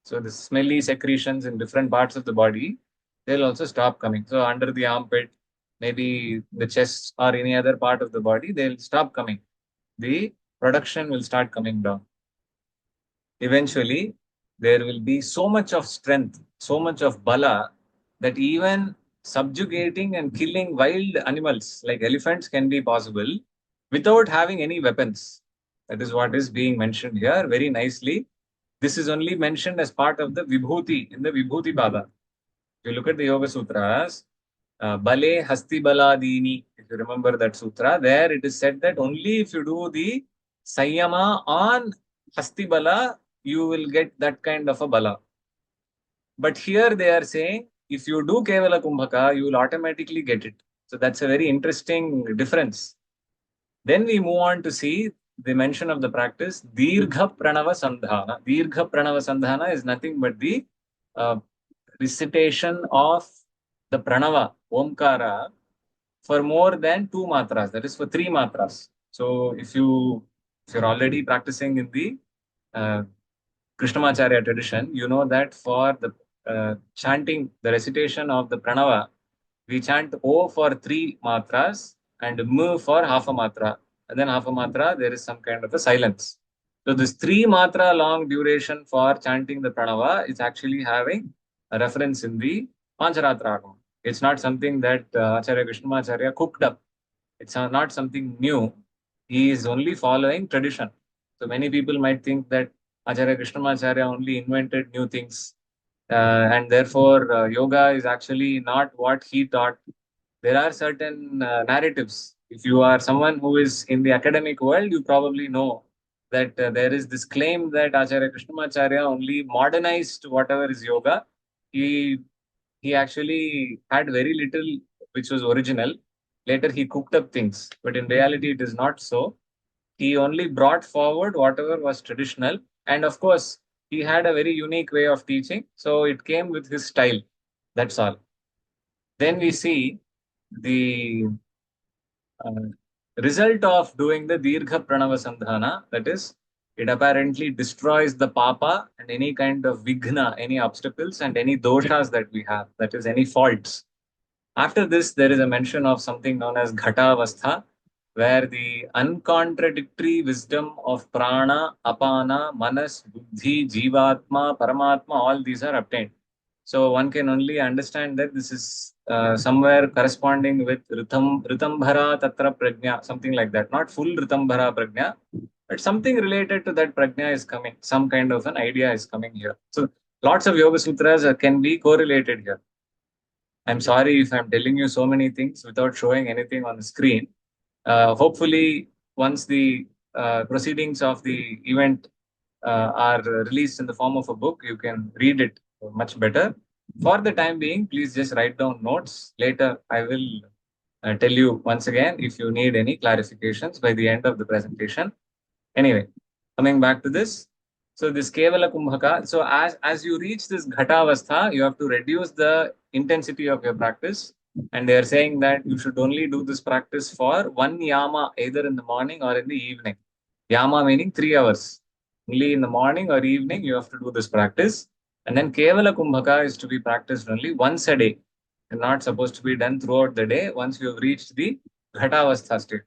So the smelly secretions in different parts of the body, they'll also stop coming. So under the armpit, maybe the chest or any other part of the body, they'll stop coming. The production will start coming down. Eventually, there will be so much of strength, so much of bala, that even subjugating and killing wild animals like elephants can be possible without having any weapons. That is what is being mentioned here very nicely. This is only mentioned as part of the Vibhuti in the Vibhuti Pada. If you look at the Yoga Sutras, Bale Hasti Baladini, if you remember that sutra, there it is said that only if you do the Sanyama on Hasti Bala, you will get that kind of a Bala. But here they are saying if you do Kevala Kumbhaka, you will automatically get it. So that's a very interesting difference. Then we move on to see the mention of the practice Dirgha Pranava Sandhana. Dirgha Pranava Sandhana is nothing but the uh, recitation of the Pranava, Omkara, for more than two matras, that is for three matras. So if you're already practicing in the uh, Krishnamacharya tradition, you know that for the chanting, the recitation of the pranava, we chant O for three matras and M for half a matra. And then half a matra, there is some kind of a silence. So this three matra long duration for chanting the pranava is actually having a reference in the Pancharatra Agama. It's not something that Acharya Krishnamacharya cooked up. It's not something new. He is only following tradition. So many people might think that Acharya Krishnamacharya only invented new things. And therefore, yoga is actually not what he taught. There are certain narratives. If you are someone who is in the academic world, you probably know that there is this claim that Acharya Krishnamacharya only modernized whatever is yoga. He he actually had very little which was original. Later, he cooked up things, but in reality, it is not so. He only brought forward whatever was traditional, And of course, he had a very unique way of teaching. So it came with his style. That's all. Then we see the uh, result of doing the Dirgha Pranava Sandhana, that is, it apparently destroys the papa and any kind of vigna, any obstacles and any doshas that we have, that is, any faults. After this, there is a mention of something known as Ghatavastha, where the uncontradictory wisdom of prana, apana, manas, buddhi, jivatma, paramatma, all these are obtained. So one can only understand that this is somewhere corresponding with Ritambhara Tatra Prajna, something like that. Not full Ritambhara Prajna, but something related to that Prajna is coming. Some kind of an idea is coming here. So lots of Yoga Sutras can be correlated here. I'm sorry if I'm telling you so many things without showing anything on the screen. Hopefully, once the proceedings of the event are released in the form of a book, you can read it much better. For the time being, please just write down notes. Later, I will tell you once again if you need any clarifications by the end of the presentation. Anyway, coming back to this. So this Kevala Kumbhaka, so as you reach this Ghatavastha, you have to reduce the intensity of your practice. And they are saying that you should only do this practice for one yama, either in the morning or in the evening. Yama meaning 3 hours. Only in the morning or evening, you have to do this practice. And then Kevala Kumbhaka is to be practiced only once a day. And not supposed to be done throughout the day once you have reached the Ghatavastha state.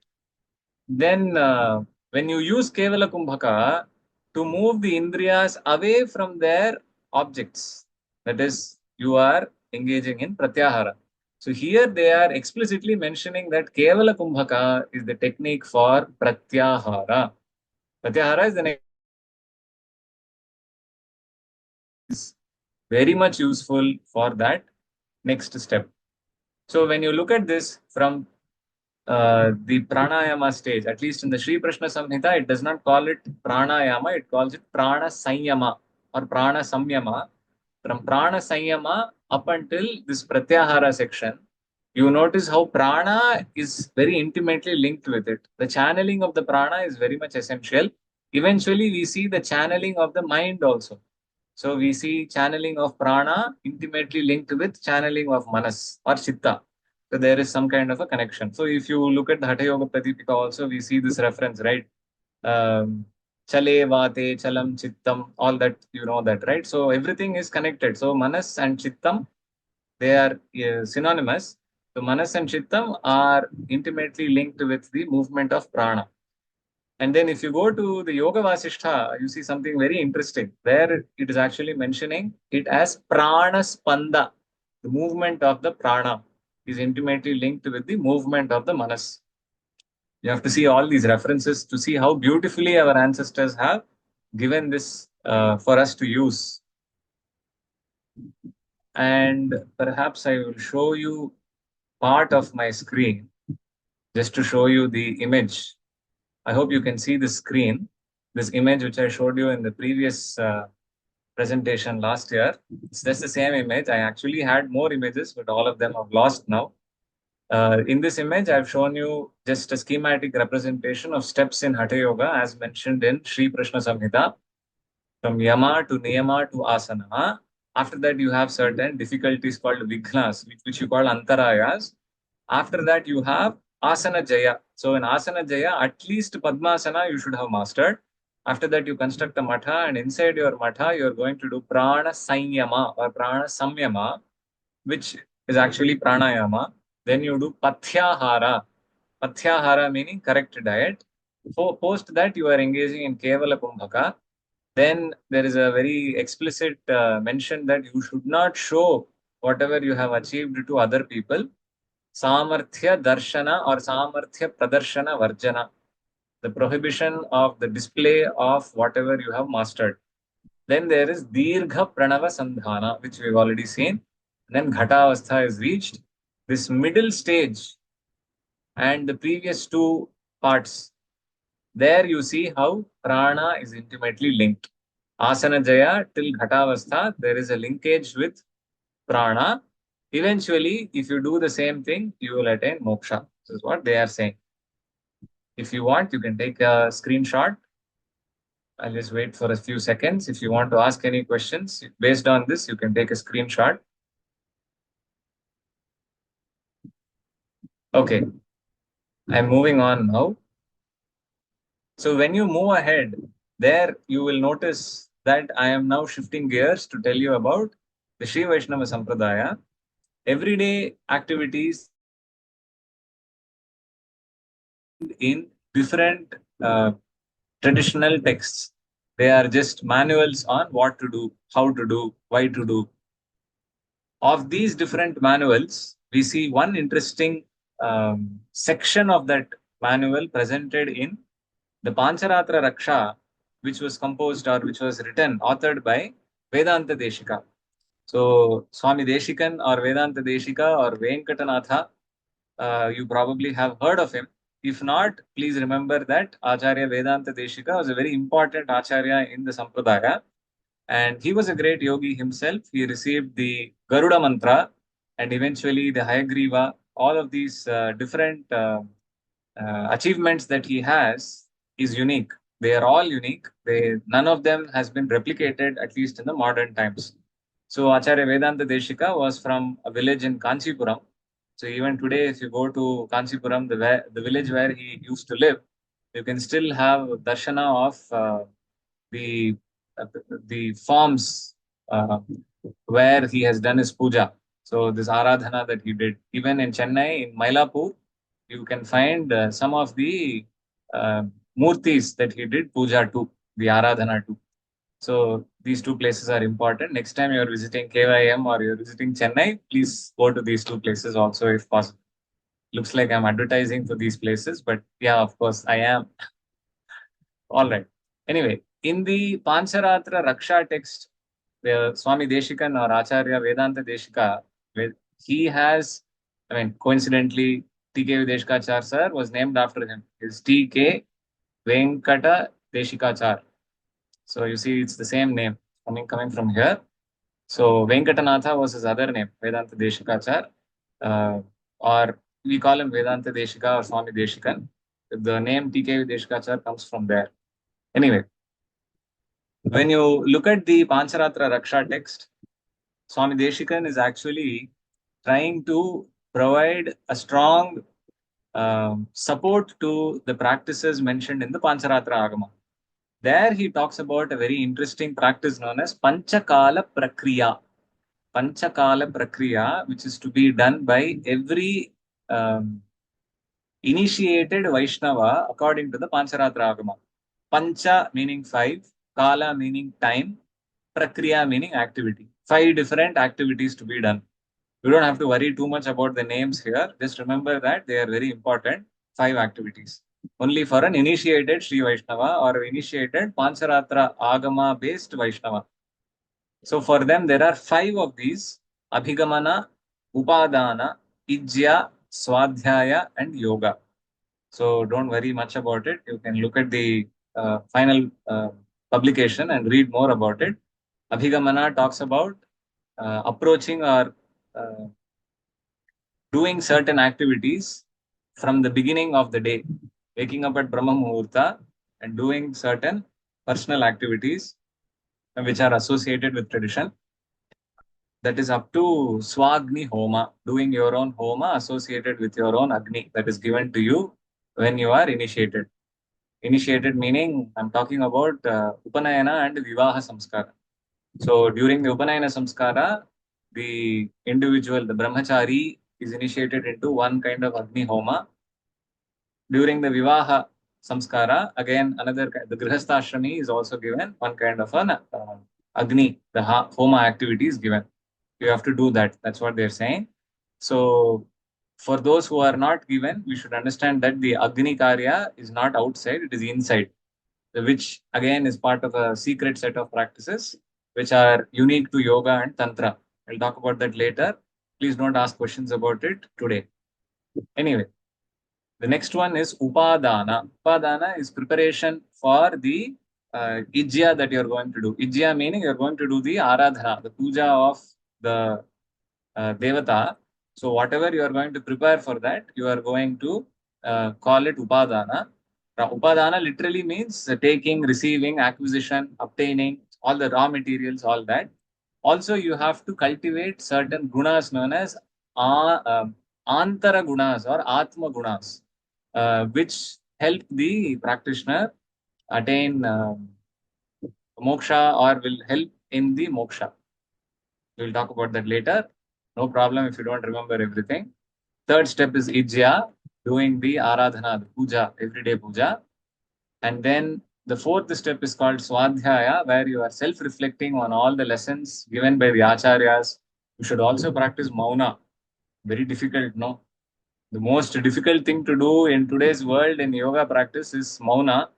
Then, when you use Kevala Kumbhaka to move the Indriyas away from their objects, that is, you are engaging in Pratyahara. So, here they are explicitly mentioning that Kevala Kumbhaka is the technique for Pratyahara. Pratyahara is the next, is very much useful for that next step. So, when you look at this from the pranayama stage, at least in the Sri Prashna Samhita, it does not call it pranayama, it calls it prana sanyama or prana samyama. From prana sanyama up until this pratyahara section, you notice how prana is very intimately linked with it. The channeling of the prana is very much essential. Eventually, we see the channeling of the mind also. So we see channeling of prana intimately linked with channeling of manas or chitta. So there is some kind of a connection. So if you look at the Hatha Yoga Pradipika also, we see this reference, right? Chale, vate, chalam, chittam, all that, you know that, right? So everything is connected. So manas and chittam, they are synonymous. So manas and chittam are intimately linked with the movement of prana. And then if you go to the Yoga Vasishtha, you see something very interesting. There it is actually mentioning it as prana spanda. The movement of the prana is intimately linked with the movement of the manas. You have to see all these references to see how beautifully our ancestors have given this for us to use. And perhaps I will show you part of my screen just to show you the image. I hope you can see the screen, this image which I showed you in the previous presentation last year. It's just the same image. I actually had more images, but all of them I've lost now. In this image, I've shown you just a schematic representation of steps in Hatha Yoga as mentioned in Sri Prashna Samhita, from Yama to Niyama to Asana. After that, you have certain difficulties called Vignas, which you call Antarayas. After that, you have Asana Jaya. So in Asana Jaya, at least Padmasana you should have mastered. After that, you construct a matha, and inside your matha, you are going to do Prana Sanyama or Prana Samyama, which is actually Pranayama. Then you do Pathyahara. Pathyahara meaning correct diet. Post that, you are engaging in Kevala Kumbhaka. Then there is a very explicit mention that you should not show whatever you have achieved to other people. Samarthya Darshana or Samarthya Pradarshana Varjana, the prohibition of the display of whatever you have mastered. Then there is Dirgha Pranava Sandhana, which we've already seen. Then Ghatavastha is reached. This middle stage and the previous two parts, there you see how prana is intimately linked. Asana Jaya till Ghatavastha, there is a linkage with prana. Eventually, if you do the same thing, you will attain moksha. This is what they are saying. If you want, you can take a screenshot. I'll just wait for a few seconds. If you want to ask any questions based on this, you can take a screenshot. Okay, I'm moving on now. So when you move ahead, there you will notice that I am now shifting gears to tell you about the Sri Vaishnava Sampradaya. Everyday activities in different traditional texts. They are just manuals on what to do, how to do, why to do. Of these different manuals, we see one interesting section of that manual presented in the Pancharatra Raksha, which was composed or which was written, authored by Vedanta Deshika. So, Swami Deshikan or Vedanta Deshika or Venkatanatha, you probably have heard of him. If not, please remember that Acharya Vedanta Deshika was a very important Acharya in the Sampradaya. And he was a great yogi himself. He received the Garuda Mantra and eventually the Hayagriva. All of these different achievements that he has is unique. They are all unique. None of them has been replicated, at least in the modern times. So Acharya Vedanta Deshika was from a village in Kanchipuram. So even today, if you go to Kanchipuram, the village where he used to live, you can still have darshana of the uh, the forms where he has done his puja. So this aradhana that he did, even in Chennai, in Mylapore, you can find some of the uh, murtis that he did puja to, the aradhana to. So these two places are important. Next time you are visiting KYM or you're visiting Chennai, please go to these two places also if possible. Looks like I'm advertising for these places, but yeah, of course I am. All right. Anyway, in the Pancharatra Raksha text, the Swami Deshikan or Acharya Vedanta Deshika, he has, I mean, coincidentally, T.K. Videshkachar sir was named after him. Is T.K. Venkata Deshikachar. So you see, it's the same name coming from here. So Venkatanatha was his other name, Vedanta Deshikachar, uh, or we call him Vedanta Deshika or Swami Deshikan. The name T.K. Videshkachar comes from there. Anyway, when you look at the Pancharatra Raksha text, Swami Deshikan is actually trying to provide a strong support to the practices mentioned in the Pancharatra Agama. There he talks about a very interesting practice known as Panchakala Prakriya. Panchakala Prakriya, which is to be done by every um, initiated Vaishnava according to the Pancharatra Agama. Pancha meaning five, Kala meaning time, Prakriya meaning activity. Five different activities to be done. We don't have to worry too much about the names here. Just remember that they are very important. Five activities. Only for an initiated Sri Vaishnava or initiated Pancharatra Agama based Vaishnava. So for them, there are five of these: Abhigamana, Upadana, Ijya, Swadhyaya, and Yoga. So don't worry much about it. You can look at the final publication and read more about it. Abhigamana talks about approaching or uh, doing certain activities from the beginning of the day, waking up at Brahma Muhurta and doing certain personal activities which are associated with tradition. That is up to Swagni Homa, doing your own Homa associated with your own Agni that is given to you when you are initiated. Initiated meaning I'm talking about Upanayana and Vivaha Samskara. So during the Upanayana Samskara, the individual, the brahmachari, is initiated into one kind of Agni Homa. During the Vivaha Samskara, again, the Grihastha is also given one kind of an Agni, the Homa activity is given. You have to do that. That's what they're saying. So, for those who are not given, we should understand that the Agni Karya is not outside, it is inside, which again is part of a secret set of practices which are unique to yoga and tantra. I'll talk about that later. Please don't ask questions about it today. Anyway, the next one is Upadana. Upadana is preparation for the Ijya that you're going to do. Ijya meaning you're going to do the Aradhana, the puja of the Devata. So whatever you are going to prepare for that, you are going to call it Upadana. Upadana literally means taking, receiving, acquisition, obtaining, all the raw materials, all that. Also, you have to cultivate certain gunas known as antara gunas or atma gunas, which help the practitioner attain moksha or will help in the moksha. We'll talk about that later. No problem if you don't remember everything. Third step is ijya, doing the aradhana, the puja, everyday puja. And then the fourth step is called swadhyaya, where you are self-reflecting on all the lessons given by the acharyas. You should also practice mauna. Very difficult, no? The most difficult thing to do in today's world in yoga practice is mauna.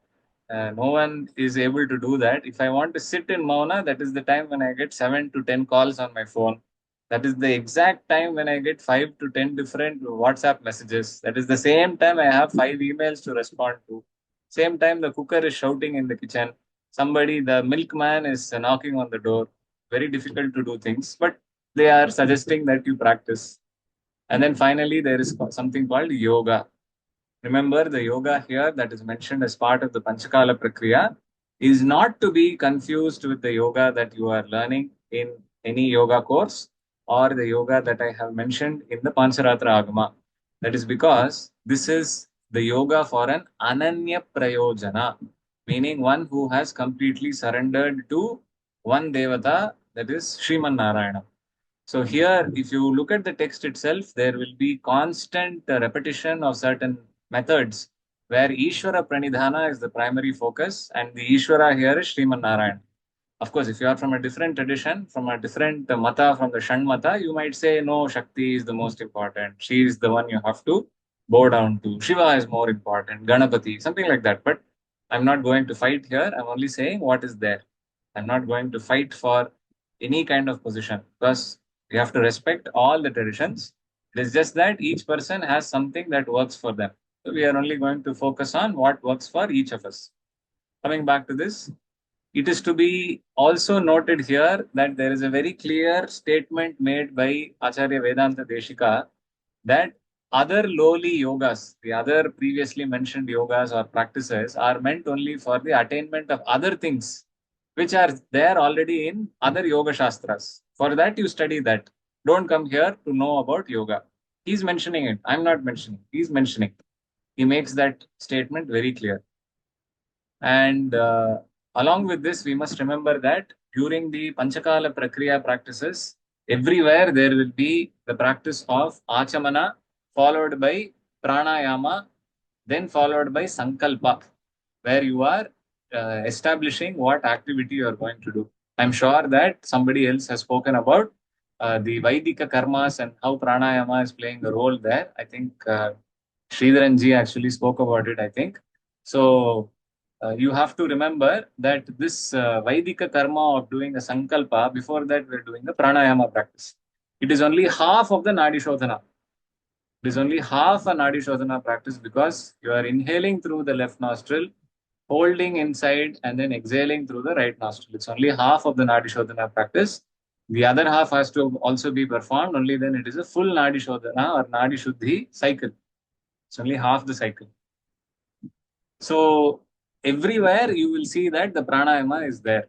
No one is able to do that. If I want to sit in Mauna, that is the time when I get 7 to 10 calls on my phone. That is the exact time when I get 5 to 10 different WhatsApp messages. That is the same time I have 5 emails to respond to. Same time the cooker is shouting in the kitchen. Somebody, the milkman is knocking on the door. Very difficult to do things, but they are suggesting that you practice. And then finally, there is something called yoga. Remember, the yoga here that is mentioned as part of the Panchakala Prakriya is not to be confused with the yoga that you are learning in any yoga course or the yoga that I have mentioned in the Pancharatra Agama. That is because this is the yoga for an Ananya Prayojana, meaning one who has completely surrendered to one Devata, that is Sriman Narayana. So here, if you look at the text itself, there will be constant repetition of certain methods where Ishvara Pranidhana is the primary focus and the Ishvara here is Sriman Narayan. Of course, if you are from a different tradition, from a different mata, from the Shan mata, you might say, no, Shakti is the most important. She is the one you have to bow down to. Shiva is more important. Ganapati, something like that. But I'm not going to fight here. I'm only saying what is there. I'm not going to fight for any kind of position because we have to respect all the traditions. It is just that each person has something that works for them. So we are only going to focus on what works for each of us. Coming back to this, it is to be also noted here that there is a very clear statement made by Acharya Vedanta Deshika that other lowly yogas, the other previously mentioned yogas or practices, are meant only for the attainment of other things which are there already in other yoga shastras. For that, you study that. Don't come here to know about yoga. He's mentioning it. I'm not mentioning. He's mentioning. He makes that statement very clear. And along with this, we must remember that during the Panchakala Prakriya practices, everywhere there will be the practice of Achamana, followed by Pranayama, then followed by Sankalpa, where you are establishing what activity you are going to do. I'm sure that somebody else has spoken about the Vaidika karmas and how Pranayama is playing a role there. I think Sridharanji actually spoke about it, I think. So you have to remember that this Vaidika karma of doing a sankalpa, before that we're doing the pranayama practice. It is only half of the Nadi Shodhana. It is only half a Nadi Shodhana practice because you are inhaling through the left nostril, holding inside, and then exhaling through the right nostril. It's only half of the Nadi Shodhana practice. The other half has to also be performed, only then it is a full Nadi Shodhana or Nadi Shuddhi cycle. It's only half the cycle. So everywhere you will see that the pranayama is there.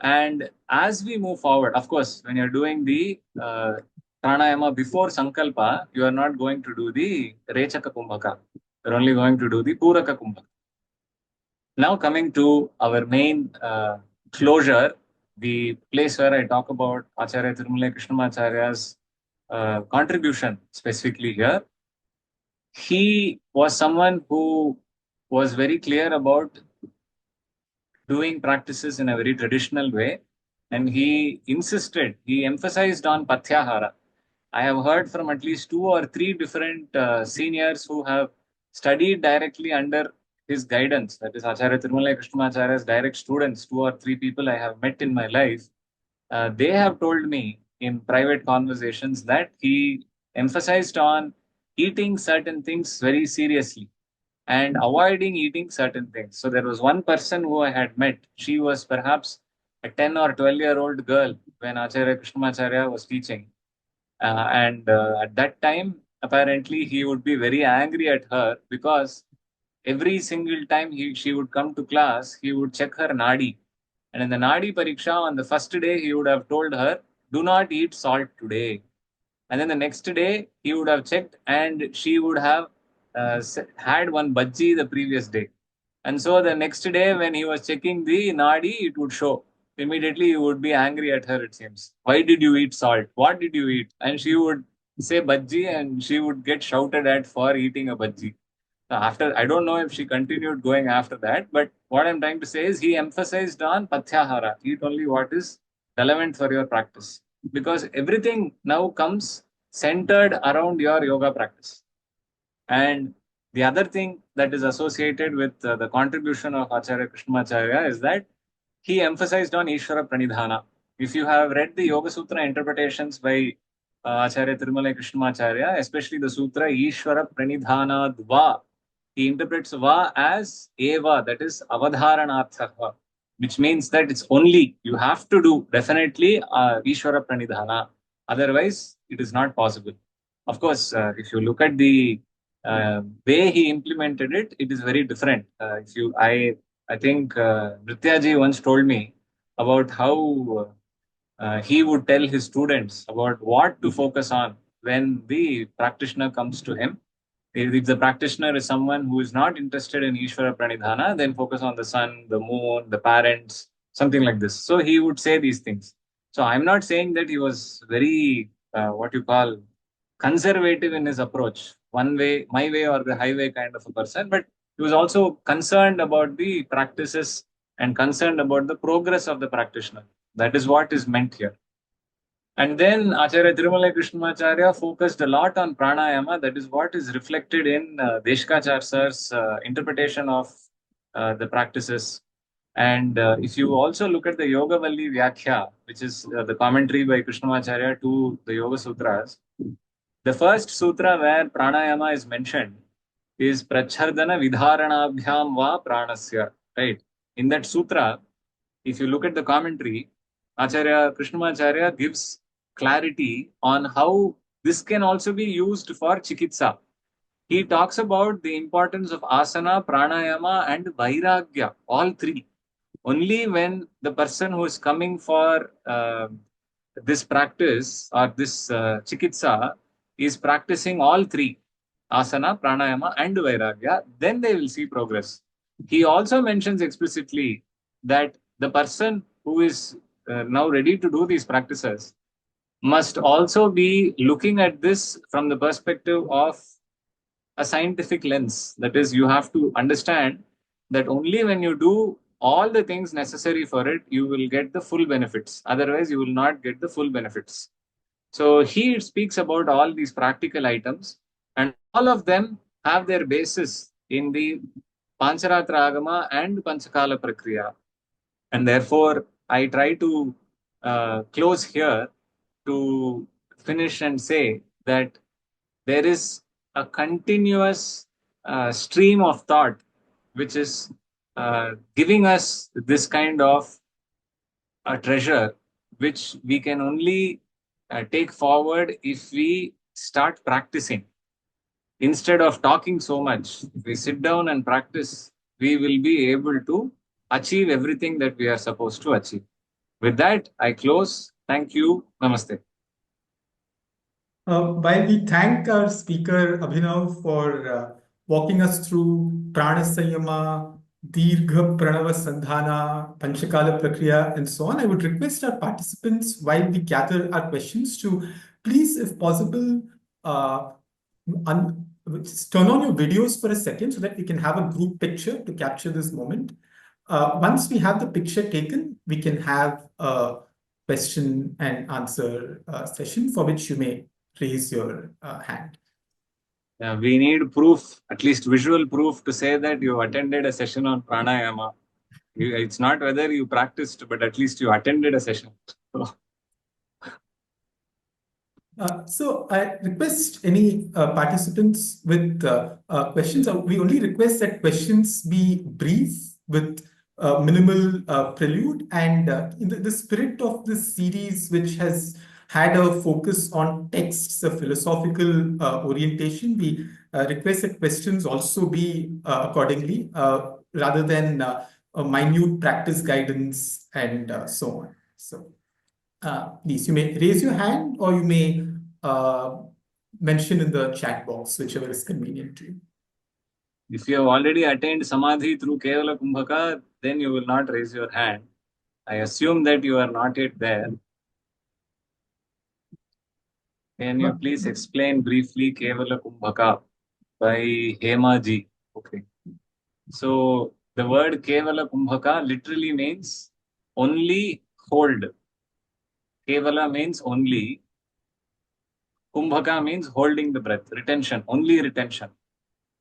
And as we move forward, of course, when you're doing the pranayama before sankalpa, you are not going to do the rechaka kumbhaka. You're only going to do the puraka kumbhaka. Now coming to our main closure, the place where I talk about Acharya Tirumala Krishnamacharya's contribution specifically here. He was someone who was very clear about doing practices in a very traditional way. And he emphasized on Patyahara. I have heard from at least 2 or 3 different seniors who have studied directly under his guidance. That is Acharya Tirumala Krishnamacharya's direct students, 2 or 3 people I have met in my life. They have told me in private conversations that he emphasized on eating certain things very seriously and avoiding eating certain things. So there was one person who I had met. She was perhaps a 10 or 12-year-old girl when Acharya Krishnamacharya was teaching. And at that time, apparently, he would be very angry at her because every single time she would come to class, he would check her nadi. And in the nadi pariksha, on the first day, he would have told her, do not eat salt today. And then the next day, he would have checked and she would have had one bhaji the previous day. And so the next day, when he was checking the nadi, it would show. Immediately, he would be angry at her, it seems. Why did you eat salt? What did you eat? And she would say bhaji and she would get shouted at for eating a bhaji. After, I don't know if she continued going after that, but what I'm trying to say is he emphasized on pathyahara, eat only what is relevant for your practice. Because everything now comes centered around your yoga practice. And the other thing that is associated with the contribution of Acharya Krishnamacharya is that he emphasized on Ishvara Pranidhana. If you have read the Yoga Sutra interpretations by Acharya Tirumala Krishnamacharya, especially the Sutra Ishvara Pranidhana Dva, he interprets Va as Eva, that is Avadharanartha, which means that it's only, you have to do definitely Ishvara Pranidhana. Otherwise, it is not possible. Of course, if you look at the way he implemented it, it is very different. I think Nrityaji once told me about how he would tell his students about what to focus on when the practitioner comes to him. If the practitioner is someone who is not interested in Ishvara Pranidhana, then focus on the sun, the moon, the parents, something like this. So he would say these things. So I'm not saying that he was very, what you call, conservative in his approach, one way, my way or the highway kind of a person, but he was also concerned about the practices and concerned about the progress of the practitioner. That is what is meant here. And then Acharya Tirumala Krishnamacharya focused a lot on pranayama. That is what is reflected in Deshkachar sir's interpretation of the practices. And if you also look at the Yoga Valli Vyakhya, which is the commentary by Krishnamacharya to the Yoga Sutras, the first sutra where pranayama is mentioned is Prachardana Vidharanabhyam va pranasya. Right? In that sutra, if you look at the commentary, Acharya Krishnamacharya gives clarity on how this can also be used for chikitsa. He talks about the importance of asana, pranayama, and vairagya, all three. Only when the person who is coming for this practice or this chikitsa is practicing all three, asana, pranayama, and vairagya, then they will see progress. He also mentions explicitly that the person who is now ready to do these practices must also be looking at this from the perspective of a scientific lens. That is, you have to understand that only when you do all the things necessary for it, you will get the full benefits. Otherwise, you will not get the full benefits. So he speaks about all these practical items, and all of them have their basis in the Pancharatra Agama and Panchakala Prakriya. And therefore, I try to close here to finish and say that there is a continuous stream of thought which is giving us this kind of a treasure which we can only take forward if we start practicing. Instead of talking so much, if we sit down and practice, we will be able to achieve everything that we are supposed to achieve. With that, I close. Thank you. Namaste. While we thank our speaker Abhinav for walking us through Prana Sanyama, Dirgha Pranava Sandhana, Panchakala Prakriya, and so on, I would request our participants, while we gather our questions, to please, if possible, just turn on your videos for a second so that we can have a group picture to capture this moment. Once we have the picture taken, we can have a question and answer session for which you may raise your hand. We need proof, at least visual proof, to say that you attended a session on pranayama. It's not whether you practiced, but at least you attended a session. So I request any participants with questions. We only request that questions be brief with minimal prelude. And in the spirit of this series, which has had a focus on texts, a philosophical orientation, we request that questions also be accordingly, rather than a minute practice guidance and so on. So, please, you may raise your hand or you may mention in the chat box, whichever is convenient to you. If you have already attained Samadhi through Kevala Kumbhaka, then you will not raise your hand. I assume that you are not yet there. Can you please explain briefly Kevala Kumbhaka by Hema ji? Okay. So the word Kevala Kumbhaka literally means only hold. Kevala means only. Kumbhaka means holding the breath, retention, only retention.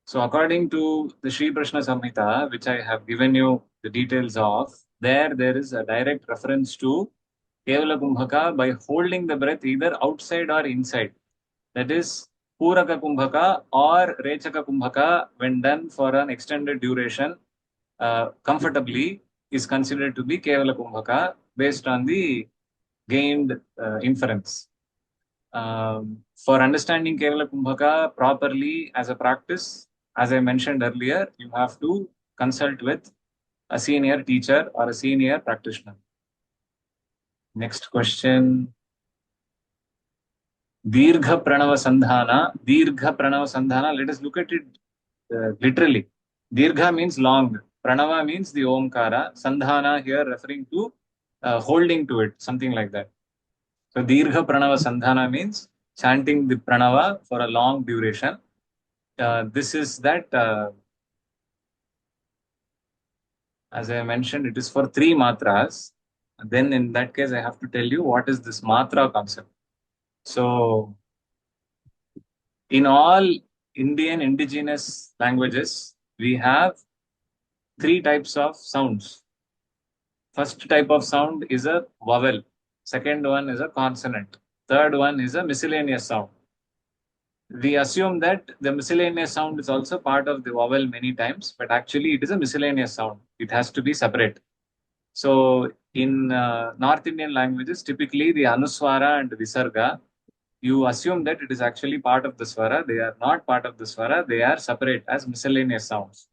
So according to the Sri Prashna Samhita, which I have given you the details of, there is a direct reference to Kevala Kumbhaka by holding the breath either outside or inside. That is, Puraka Kumbhaka or Rechaka Kumbhaka, when done for an extended duration, comfortably, is considered to be Kevala Kumbhaka based on the gained inference. For understanding Kevala Kumbhaka properly as a practice, as I mentioned earlier, you have to consult with a senior teacher or a senior practitioner. Next question. Dirgha Pranava Sandhana. Let us look at it literally. Dirgha means long. Pranava means the Omkara. Sandhana here referring to holding to it, something like that. So Dirgha Pranava Sandhana means chanting the Pranava for a long duration. This is that, as I mentioned, it is for 3 matras. Then in that case, I have to tell you what is this matra concept. So in all Indian indigenous languages, we have 3 types of sounds. First type of sound is a vowel. Second one is a consonant. Third one is a miscellaneous sound. We assume that the miscellaneous sound is also part of the vowel many times, but actually it is a miscellaneous sound. It has to be separate. So in North Indian languages, typically the Anuswara and Visarga, you assume that it is actually part of the Swara. They are not part of the Swara. They are separate as miscellaneous sounds.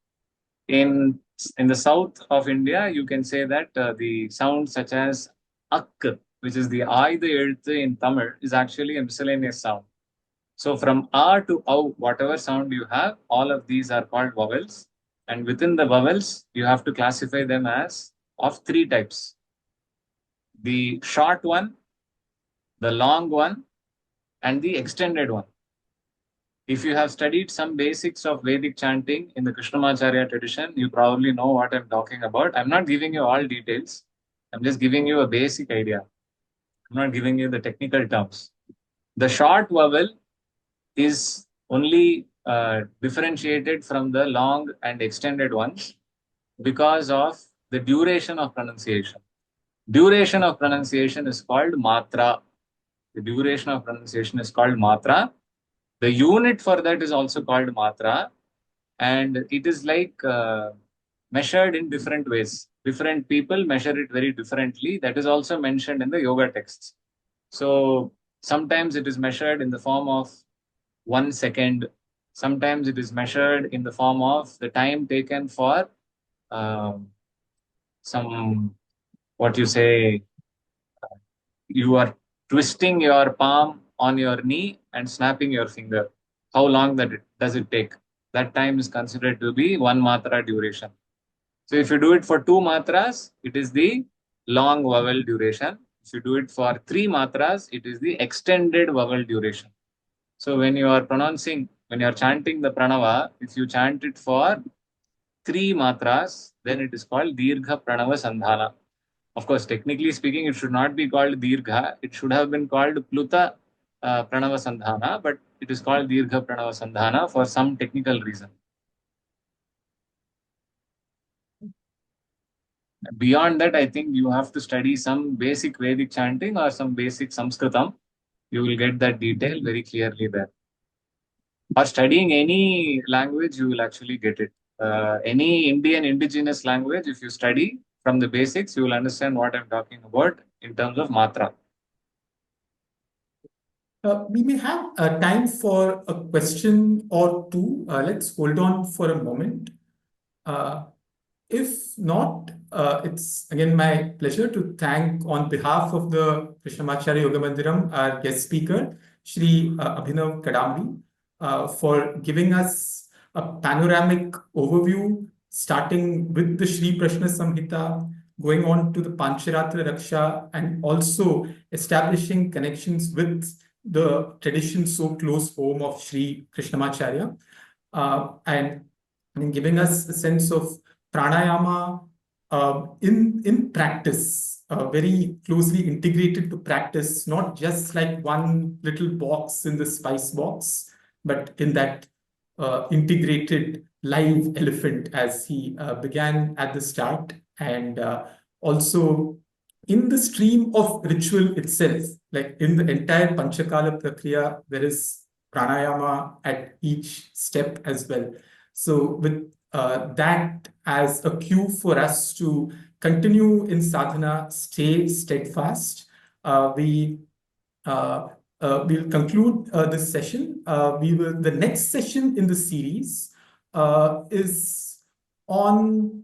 In the south of India, you can say that the sounds such as ak, which is the Aida Elthu in Tamil, is actually a miscellaneous sound. So from A to O, whatever sound you have, all of these are called vowels. And within the vowels, you have to classify them as of 3 types. The short one, the long one, and the extended one. If you have studied some basics of Vedic chanting in the Krishnamacharya tradition, you probably know what I'm talking about. I'm not giving you all details. I'm just giving you a basic idea. I'm not giving you the technical terms. The short vowel is only differentiated from the long and extended ones because of the duration of pronunciation. Duration of pronunciation is called matra. The duration of pronunciation is called matra. The unit for that is also called matra, and it is like measured in different ways. Different people measure it very differently. That is also mentioned in the yoga texts. So sometimes it is measured in the form of 1 second. Sometimes it is measured in the form of the time taken for some, what you say, you are twisting your palm on your knee and snapping your finger. How long does it take? That time is considered to be 1 matra duration. So if you do it for 2 matras, it is the long vowel duration. If you do it for 3 matras, it is the extended vowel duration. So when you are chanting the pranava, if you chant it for 3 matras, then it is called Dirgha Pranava Sandhana. Of course, technically speaking, it should not be called Dirgha. It should have been called Pluta Pranava Sandhana, but it is called Dirgha Pranava Sandhana for some technical reason. Beyond that, I think you have to study some basic Vedic chanting or some basic Sanskritam. You will get that detail very clearly there. Or studying any language, you will actually get it. Any Indian indigenous language, if you study from the basics, you will understand what I'm talking about in terms of matra. We may have time for a question or two. Let's hold on for a moment. Uh, If not, it's again my pleasure to thank on behalf of the Krishnamacharya Yoga Mandiram, our guest speaker, Shri Abhinav Kadambi, for giving us a panoramic overview, starting with the Shri Prashna Samhita, going on to the Pancharatra Raksha, and also establishing connections with the tradition so close home of Shri Krishnamacharya, and giving us a sense of pranayama in practice, very closely integrated to practice, not just like one little box in the spice box, but in that integrated live elephant, as he began at the start, and also in the stream of ritual itself, like in the entire Panchakala Prakriya, there is pranayama at each step as well. So with that as a cue for us to continue in sadhana, stay steadfast. We We'll conclude this session. The next session in the series is on.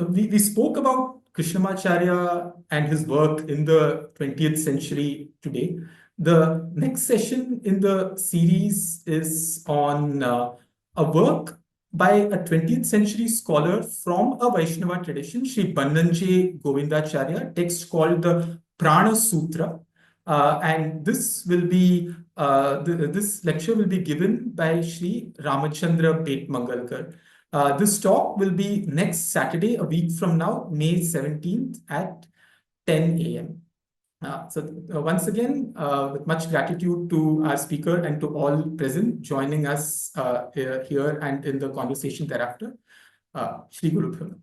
We spoke about Krishnamacharya and his work in the 20th century today. The next session in the series is on a work by a 20th century scholar from a Vaishnava tradition, Sri Bannanje Govindacharya, text called the Prana Sutra. And this will be this lecture will be given by Sri Ramachandra Pet Mangalkar. This talk will be next Saturday, a week from now, May 17th at 10 a.m. Once again, with much gratitude to our speaker and to all present joining us here and in the conversation thereafter. Shri Guru Bhava.